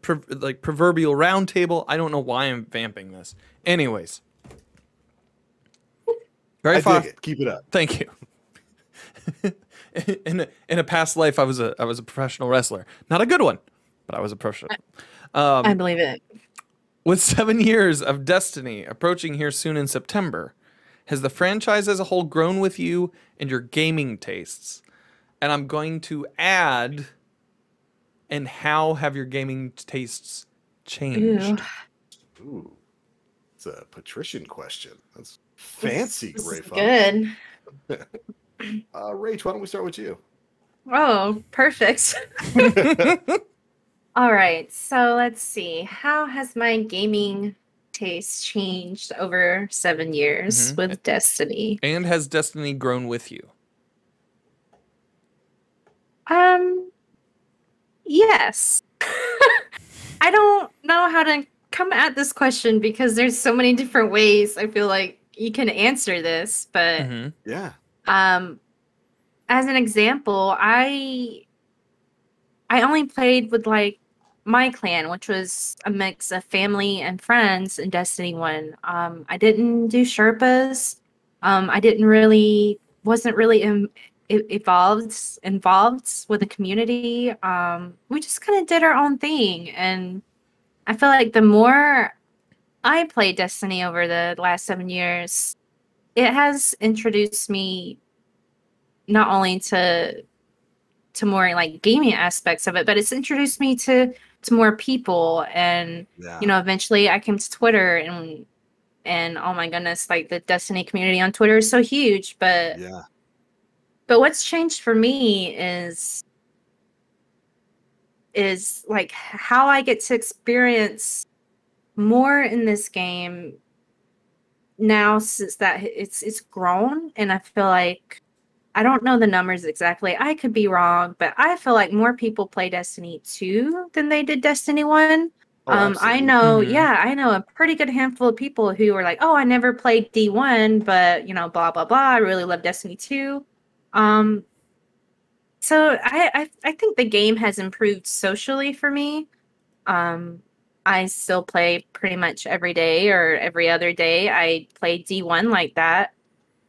proverbial round table. I don't know why I'm vamping this. Anyways, Gray I Fox, dig it. Keep it up. thank you. In a past life, I was a professional wrestler. Not a good one, but I was a professional. I believe it. With 7 years of Destiny approaching here soon in September, has the franchise as a whole grown with you and your gaming tastes? And I'm going to add, and how have your gaming tastes changed? Ooh, Ooh. It's a patrician question. That's fancy, this Gray is Fox. good. Rach, why don't we start with you? Oh, perfect. All right, so let's see. How has my gaming taste changed over 7 years with Destiny? And has Destiny grown with you? Yes. I don't know how to come at this question because there's so many different ways I feel like you can answer this, but Yeah. as an example, I only played with like my clan, which was a mix of family and friends in Destiny 1. I didn't do Sherpas. I wasn't really involved with the community. We just kind of did our own thing, and I feel like the more I played Destiny over the last 7 years, it has introduced me not only to more like gaming aspects of it, but it's introduced me to more people. And eventually I came to Twitter, and oh my goodness, like the Destiny community on Twitter is so huge. But what's changed for me is like how I get to experience more in this game now, since that it's grown. And I feel like, I don't know the numbers exactly, I could be wrong, but I feel like more people play Destiny 2 than they did Destiny 1. I know, I know a pretty good handful of people who are like, oh, I never played D1, but blah blah blah, I really love Destiny 2. So I think the game has improved socially for me. I still play pretty much every day or every other day. I play D1 like that.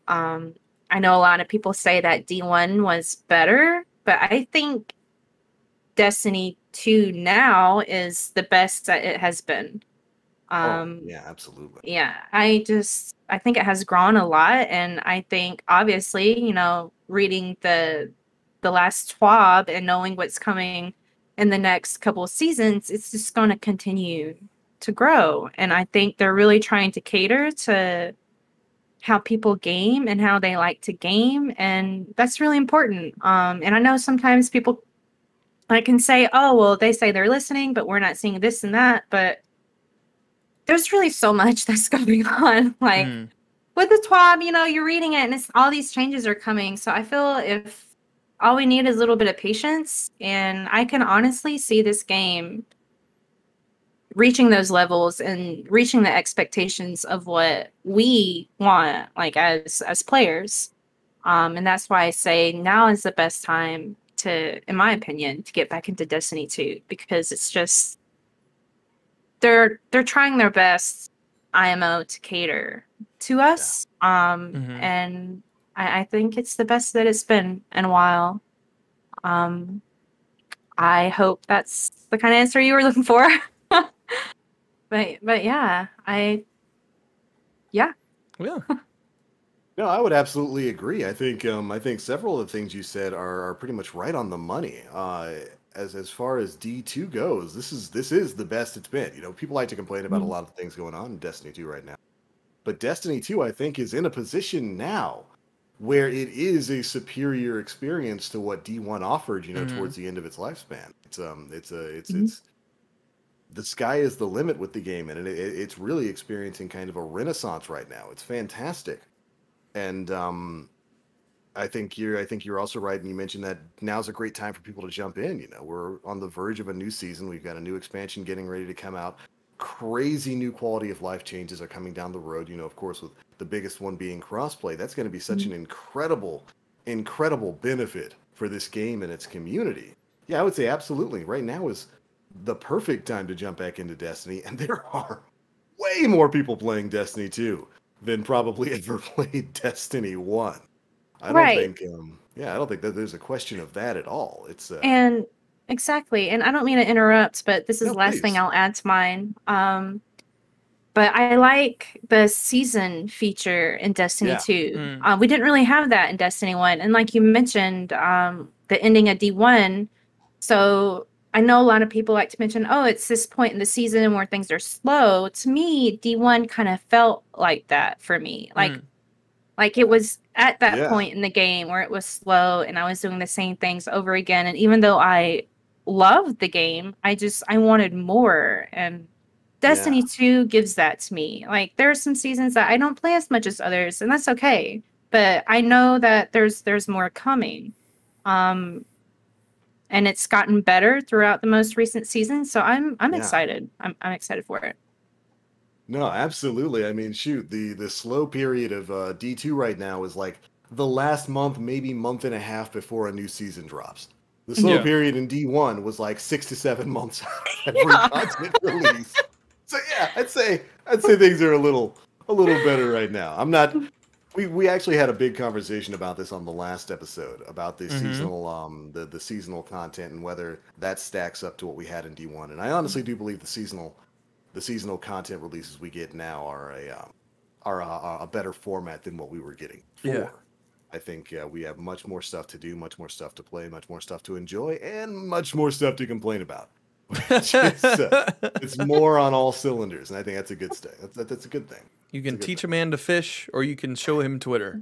I know a lot of people say that D1 was better, but I think Destiny 2 now is the best that it has been. Yeah, absolutely. Yeah, I think it has grown a lot, and I think obviously, reading the last TWAB and knowing what's coming in the next couple of seasons, it's just going to continue to grow. And I think they're really trying to cater to how people game and how they like to game, and that's really important. And I know sometimes people can say, oh, well, they say they're listening, but we're not seeing this and that. But there's really so much that's going on. Like with the TWAB, you're reading it and it's all these changes are coming. So I feel if all we need is a little bit of patience, and I can honestly see this game reaching those levels and reaching the expectations of what we want, like as players. And that's why I say now is the best time to, in my opinion, to get back into Destiny 2, because it's just they're trying their best IMO to cater to us. And I think it's the best that it's been in a while. I hope that's the kind of answer you were looking for. But yeah, Yeah. No, I would absolutely agree. I think several of the things you said are pretty much right on the money. As far as D2 goes, this is the best it's been. People like to complain about a lot of things going on in Destiny 2 right now, but Destiny 2, I think, is in a position now where it is a superior experience to what D1 offered, you know, Mhm. towards the end of its lifespan. Mhm. It's the sky is the limit with the game, and it's really experiencing kind of a renaissance right now. It's fantastic, and I think you're also right, and you mentioned that now's a great time for people to jump in. You know, we're on the verge of a new season. We've got a new expansion getting ready to come out. Crazy new quality of life changes are coming down the road. You know, of course, with the biggest one being crossplay. That's going to be such an incredible benefit for this game and its community. Yeah, I would say absolutely. Right now is the perfect time to jump back into Destiny, and there are way more people playing Destiny 2 than probably ever played Destiny 1. Right. I don't think that there's a question of that at all. It's And exactly. And I don't mean to interrupt, but this is no, the last thing please. I'll add to mine. But I like the season feature in Destiny Yeah, 2. Mm. We didn't really have that in Destiny 1. And like you mentioned, the ending of D1. So I know a lot of people like to mention, oh, it's this point in the season where things are slow. To me, D1 kind of felt like that for me. Mm. Like it was at that yeah, point in the game where it was slow and I was doing the same things over again. And even though I loved the game, I wanted more. And yeah, Destiny 2 gives that to me. Like there are some seasons that I don't play as much as others, and that's okay. But I know that there's more coming. Um and it's gotten better throughout the most recent season, so I'm yeah. excited. I'm excited for it. No, absolutely. I mean, shoot, the slow period of D2 right now is like the last month, maybe month and a half before a new season drops. The slow Yeah. period in D1 was like 6 to 7 months every Yeah. content release. So yeah, I'd say things are a little better right now. I'm not. We actually had a big conversation about this on the last episode about the Mm-hmm. seasonal the seasonal content and whether that stacks up to what we had in D1. And I honestly do believe the seasonal content releases we get now are a better format than what we were getting Yeah. before. I think we have much more stuff to do, much more stuff to play, much more stuff to enjoy, and much more stuff to complain about. Which is it's more on all cylinders, and I think that's a good thing. That's a good thing. You It's a can good teach thing. a man to fish, or you can show him Twitter.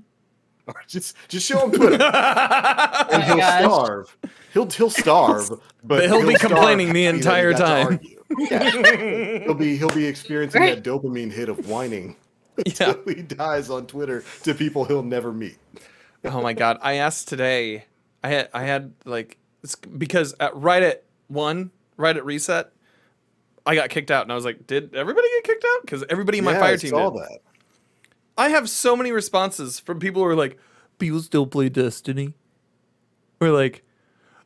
Or just show him Twitter, Oh and my he'll gosh. starve. He'll starve, But but he'll be he'll starve complaining the happy that he entire got to time. argue. Yeah, he'll be experiencing Right. that dopamine hit of whining Yeah. until he dies on Twitter to people he'll never meet. Oh my God. I asked today. I had like because right at reset, I got kicked out, and I was like, did everybody get kicked out? Because everybody in my Yeah, I fire team saw did. that. I have so many responses from people who are like, "People still play Destiny," or like,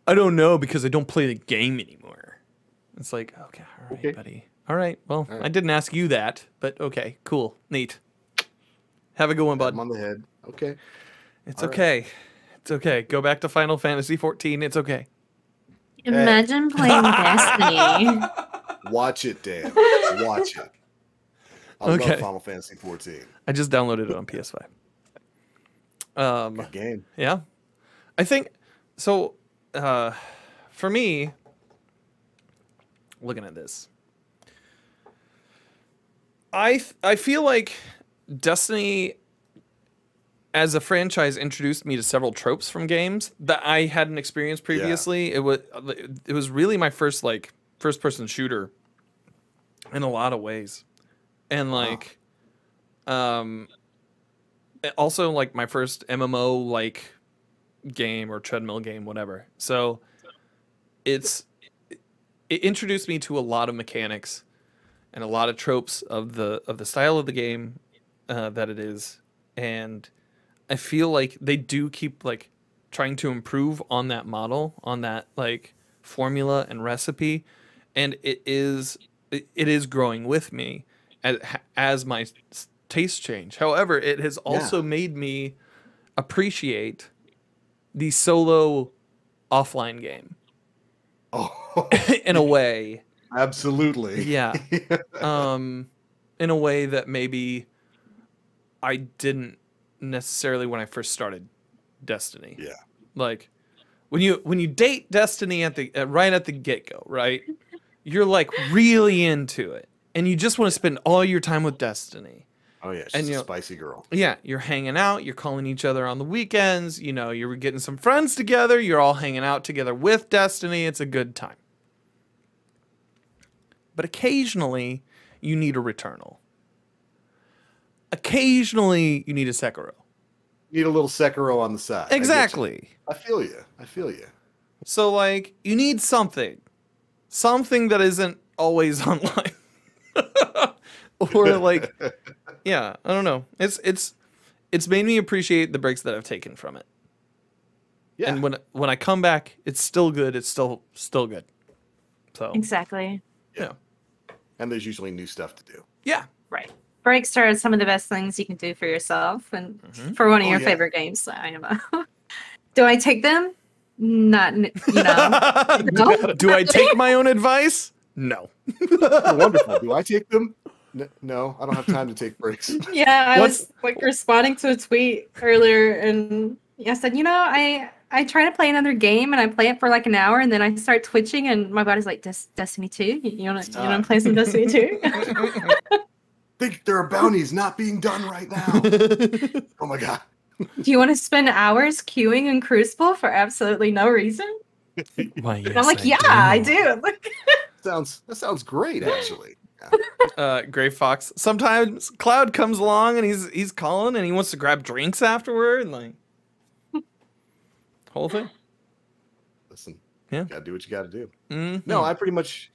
"I don't know because I don't play the game anymore." It's like, okay, all right, Okay. buddy. All right. Well, All I right. didn't ask you that, but okay, cool, neat. Have a good one, Pat bud. him on the head. Okay. It's All right. okay. It's okay. Go back to Final Fantasy 14. It's okay. Hey, Imagine playing Destiny. watch it, Dan. Watch it. I love Okay. Final Fantasy 14. I just downloaded it on PS5. Good game. Yeah. I think so. For me, looking at this, I feel like Destiny as a franchise introduced me to several tropes from games that I hadn't experienced previously. It was really my first like first person shooter in a lot of ways. And Wow. like also like my first MMO like game or treadmill game, whatever. So it introduced me to a lot of mechanics and a lot of tropes of the style of the game that it is, and I feel like they do keep like trying to improve on that model, on that like formula and recipe, and it is growing with me as my tastes change. However, it has Yeah. also made me appreciate the solo offline game Oh, in a way. absolutely. Yeah. In a way that maybe I didn't necessarily when I first started Destiny. Yeah. Like when you date Destiny at the right at the get-go, right? You're like really into it and you just want to spend all your time with Destiny. Oh yeah, And, she's you a know, spicy girl. yeah, you're hanging out, you're calling each other on the weekends, you know, you're getting some friends together, you're all hanging out together with Destiny. It's a good time. But occasionally, you need a Returnal. Occasionally, you need a Sekiro. Need a little Sekiro on the side. Exactly. I feel you. I feel you. So, like, you need something. Something that isn't always online. Or, like, yeah, I don't know. It's made me appreciate the breaks that I've taken from it. Yeah. And when I come back, it's still good. It's still good. So Exactly. yeah. And there's usually new stuff to do. Yeah. Right. Breaks are some of the best things you can do for yourself and for one of your favorite games. I know. Do I take them? Not, you know. No. Do I take my own advice? No. Wonderful. Do I take them? No, I don't have time to take breaks. Yeah, I was like responding to a tweet earlier, and I said, you know, I try to play another game, and I play it for like an hour, and then I start twitching, and my body's like, Destiny 2? You want to play some Destiny 2? Think there are bounties not being done right now. Oh my god. Do you want to spend hours queuing in Crucible for absolutely no reason? Why, yes, And I'm like, I do. That sounds great, actually. Gray Fox. Sometimes Cloud comes along and he's calling and he wants to grab drinks afterward and like whole thing. Listen, yeah, you gotta do what you gotta do. Mm-hmm. No, I pretty much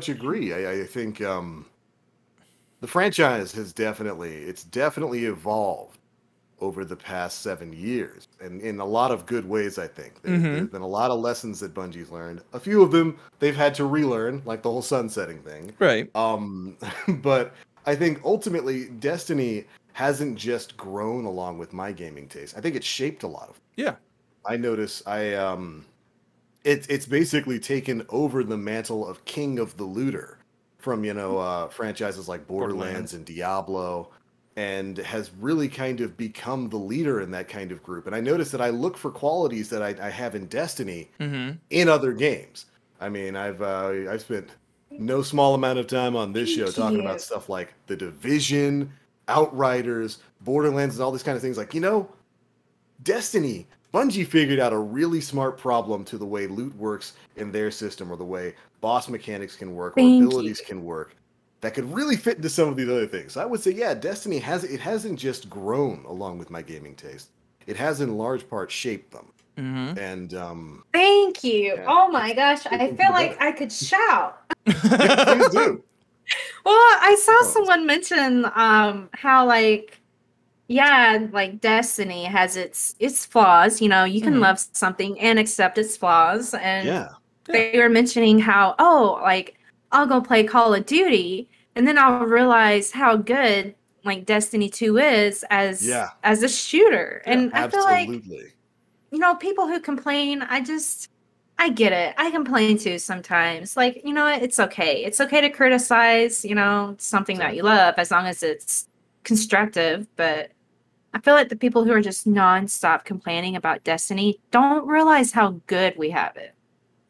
agree. I think the franchise has definitely evolved over the past 7 years, and in a lot of good ways. I think there's been a lot of lessons that Bungie's learned. A few of them they've had to relearn, like the whole sunsetting thing. Right. But I think ultimately Destiny hasn't just grown along with my gaming taste. I think it's shaped a lot of. Yeah. I notice it's basically taken over the mantle of King of the Looter from franchises like Borderlands and Diablo, and has really kind of become the leader in that kind of group. And I notice that I look for qualities that I have in Destiny in other games. I mean, I've spent no small amount of time on this show talking about stuff like The Division, Outriders, Borderlands, and all these kind of things. Like, Destiny, Bungie figured out a really smart problem to the way loot works in their system, or the way boss mechanics can work, or abilities can work, that could really fit into some of these other things. So I would say, yeah, Destiny hasn't just grown along with my gaming taste. It has in large part shaped them. And thank you. Yeah. Oh my gosh, I feel like I could shout. Please do. Well, I saw someone mention how like Destiny has its flaws. You know, you can love something and accept its flaws. And they were mentioning how, I'll go play Call of Duty, and then I'll realize how good like Destiny 2 is as a shooter. And I feel like, people who complain, I get it. I complain too sometimes. Like, it's okay. It's okay to criticize, something that you love, as long as it's constructive. But I feel like the people who are just nonstop complaining about Destiny don't realize how good we have it.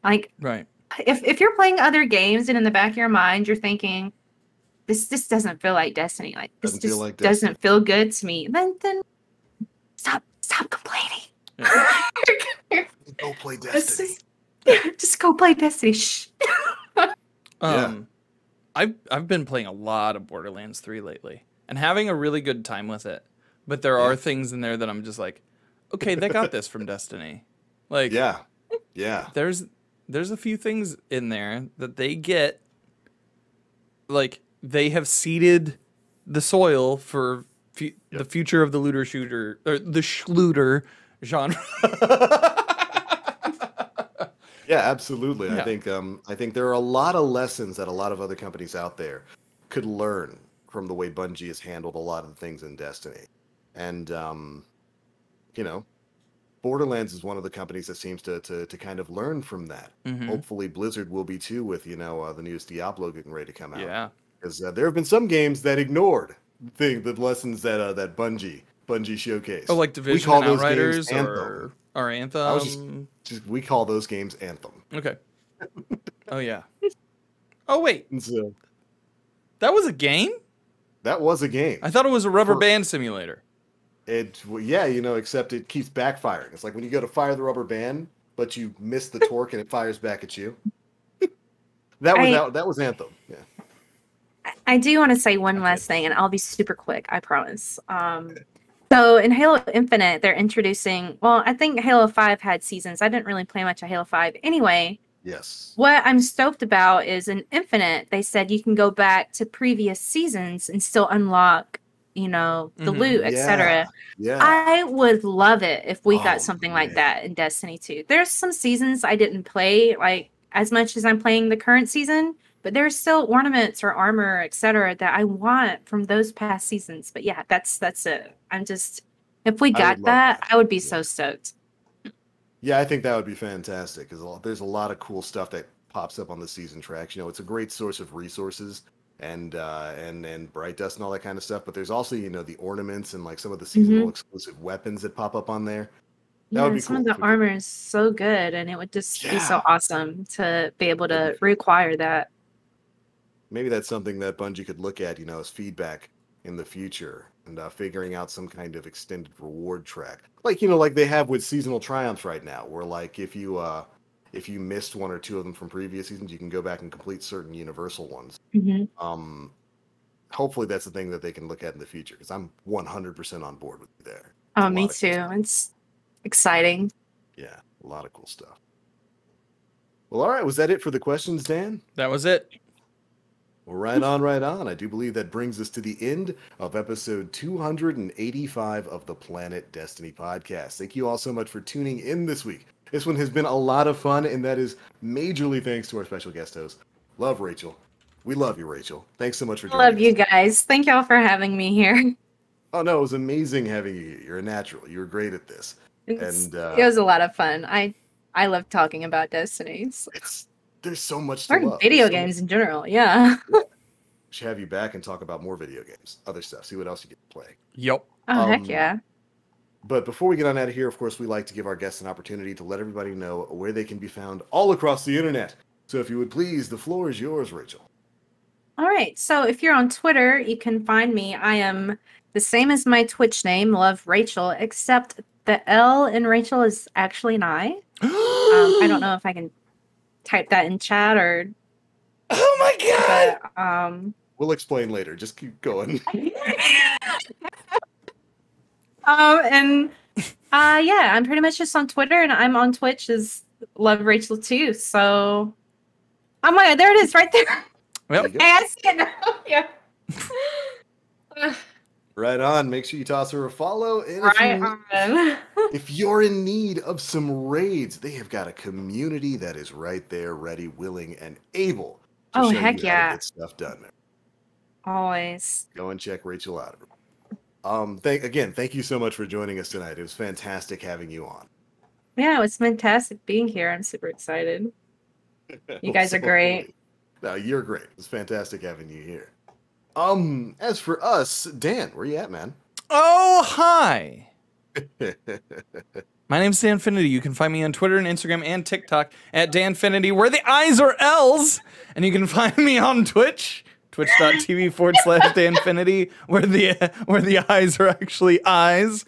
Like, right. If you're playing other games and in the back of your mind you're thinking, this doesn't feel like Destiny, like this just doesn't feel good to me, then stop complaining. Yeah. Go play Destiny. Just go play Destiny. Shh. I've been playing a lot of Borderlands 3 lately and having a really good time with it. But there are things in there that I'm just like, okay, they got this from Destiny. Like, yeah. There's a few things in there that they get, like, they have seeded the soil for the future of the looter shooter, or the schluter genre. Yeah, absolutely. Yeah. I think there are a lot of lessons that a lot of other companies out there could learn from the way Bungie has handled a lot of the things in Destiny. And, Borderlands is one of the companies that seems to kind of learn from that. Hopefully Blizzard will be too, with, the newest Diablo getting ready to come out. Yeah. Because there have been some games that ignored the lessons that Bungie showcased. Oh, like Division, we call and those Outriders, games Anthem. or Anthem. We call those games Anthem. Okay. Oh, yeah. Oh, wait. And so, that was a game? That was a game. I thought it was a rubber band simulator. Yeah, except it keeps backfiring. It's like when you go to fire the rubber band, but you miss the torque and it fires back at you. That was Anthem. Yeah. I do want to say one last thing, and I'll be super quick, I promise. So in Halo Infinite, they're introducing, well, I think Halo 5 had seasons. I didn't really play much of Halo 5. Anyway, yes. What I'm stoked about is in Infinite, they said you can go back to previous seasons and still unlock, the loot, etc. Yeah. I would love it if we got something like that in Destiny 2. There's some seasons I didn't play like as much as I'm playing the current season, but there's still ornaments or armor, etc. that I want from those past seasons. But yeah, that's it. If we got that, I would be so stoked. Yeah, I think that would be fantastic because there's a lot of cool stuff that pops up on the season tracks. It's a great source of resources and bright dust and all that kind of stuff. But there's also the ornaments and like some of the seasonal exclusive weapons that pop up on there. That would be some cool. of the armor is so good, and it would just be so awesome to be able to require that. Maybe that's something that Bungie could look at, as feedback in the future and figuring out some kind of extended reward track, like like they have with seasonal triumphs right now, where like if you missed one or two of them from previous seasons, you can go back and complete certain universal ones. Hopefully that's the thing that they can look at in the future, because I'm 100% on board with you there. Oh, me too. It's exciting. Yeah, a lot of cool stuff. Well, all right, was that it for the questions, Dan? That was it. Well, right on. I do believe that brings us to the end of episode 285 of the Planet Destiny podcast. Thank you all so much for tuning in this week. This one has been a lot of fun, and that is majorly thanks to our special guest host, LoveRachael. We love you, Rachel. Thanks so much for joining us. Love you guys. Thank y'all for having me here. Oh, no, it was amazing having you. You're a natural. You were great at this. It was a lot of fun. I love talking about Destiny. There's so much to love. Video games in general, yeah. We should have you back and talk about more video games, other stuff, see what else you get to play. Yep. Oh, heck yeah. But before we get on out of here, of course, we like to give our guests an opportunity to let everybody know where they can be found all across the internet. So if you would please, the floor is yours, Rachel. All right. So if you're on Twitter, you can find me. I am the same as my Twitch name, LoveRachael, except the L in Rachel is actually an I. I don't know if I can type that in chat or. Oh my god! But, we'll explain later. Just keep going. Yeah, I'm pretty much just on Twitter, and I'm on Twitch as LoveRachael too. So, oh my god, there it is, right there. Yep. I see it now. Yeah. Right on. Make sure you toss her a follow. And if you're in need of some raids, they have got a community that is right there, ready, willing, and able to show you how to get stuff done there. Always. Go and check Rachel out. Thank you so much for joining us tonight. It was fantastic having you on. Yeah, it was fantastic being here. I'm super excited. You guys are great. No, you're great. It was fantastic having you here. As for us, Dan, where you at, man? Oh, hi. My name's Danfinity. You can find me on Twitter and Instagram and TikTok at Danfinity, where the I's are L's. And you can find me on Twitch, twitch.tv/Danfinity, where the I's are actually I's.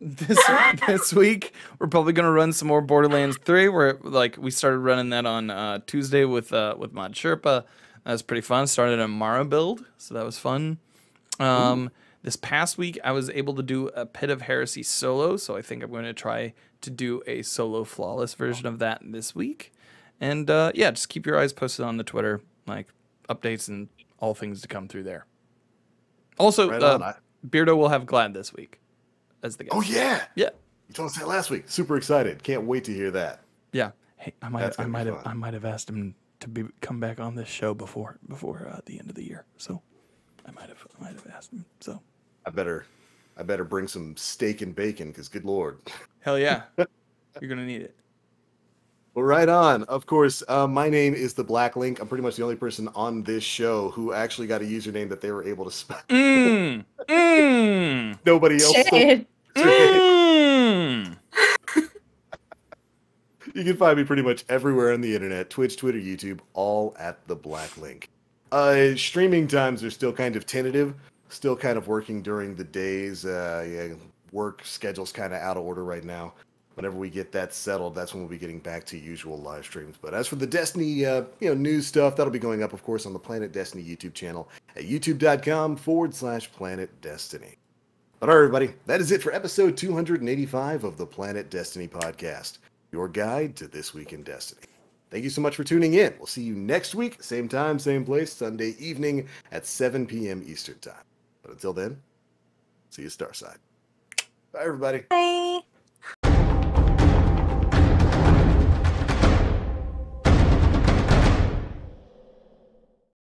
This week, we're probably going to run some more Borderlands 3, where we started running that on Tuesday with Mod Sherpa. That was pretty fun. Started a Mara build, so that was fun. This past week, I was able to do a Pit of Heresy solo, so I think I'm going to try to do a solo flawless version of that this week. And yeah, just keep your eyes posted on the Twitter, updates and all things to come through there. Also, Beardo will have Glad this week as the guest. Oh yeah, yeah. You told us that last week. Super excited. Can't wait to hear that. Yeah. Hey, I might have asked him to come back on this show before the end of the year. So I might have asked him. So I better bring some steak and bacon, because good Lord. Hell yeah. You're gonna need it. Well, right on. Of course, my name is the Black Link. I'm pretty much the only person on this show who actually got a username that they were able to spell. Nobody else. You can find me pretty much everywhere on the internet: Twitch, Twitter, YouTube, all at the Black Link. Streaming times are still kind of tentative. Still kind of working during the days. Yeah, work schedule's kind of out of order right now. Whenever we get that settled, that's when we'll be getting back to usual live streams. But as for the Destiny, news stuff, that'll be going up, of course, on the Planet Destiny YouTube channel at youtube.com/Planet Destiny. But all right, everybody, that is it for episode 285 of the Planet Destiny podcast, your guide to this week in Destiny. Thank you so much for tuning in. We'll see you next week, same time, same place, Sunday evening at 7 p.m. Eastern Time. But until then, see you Starside. Bye, everybody. Bye.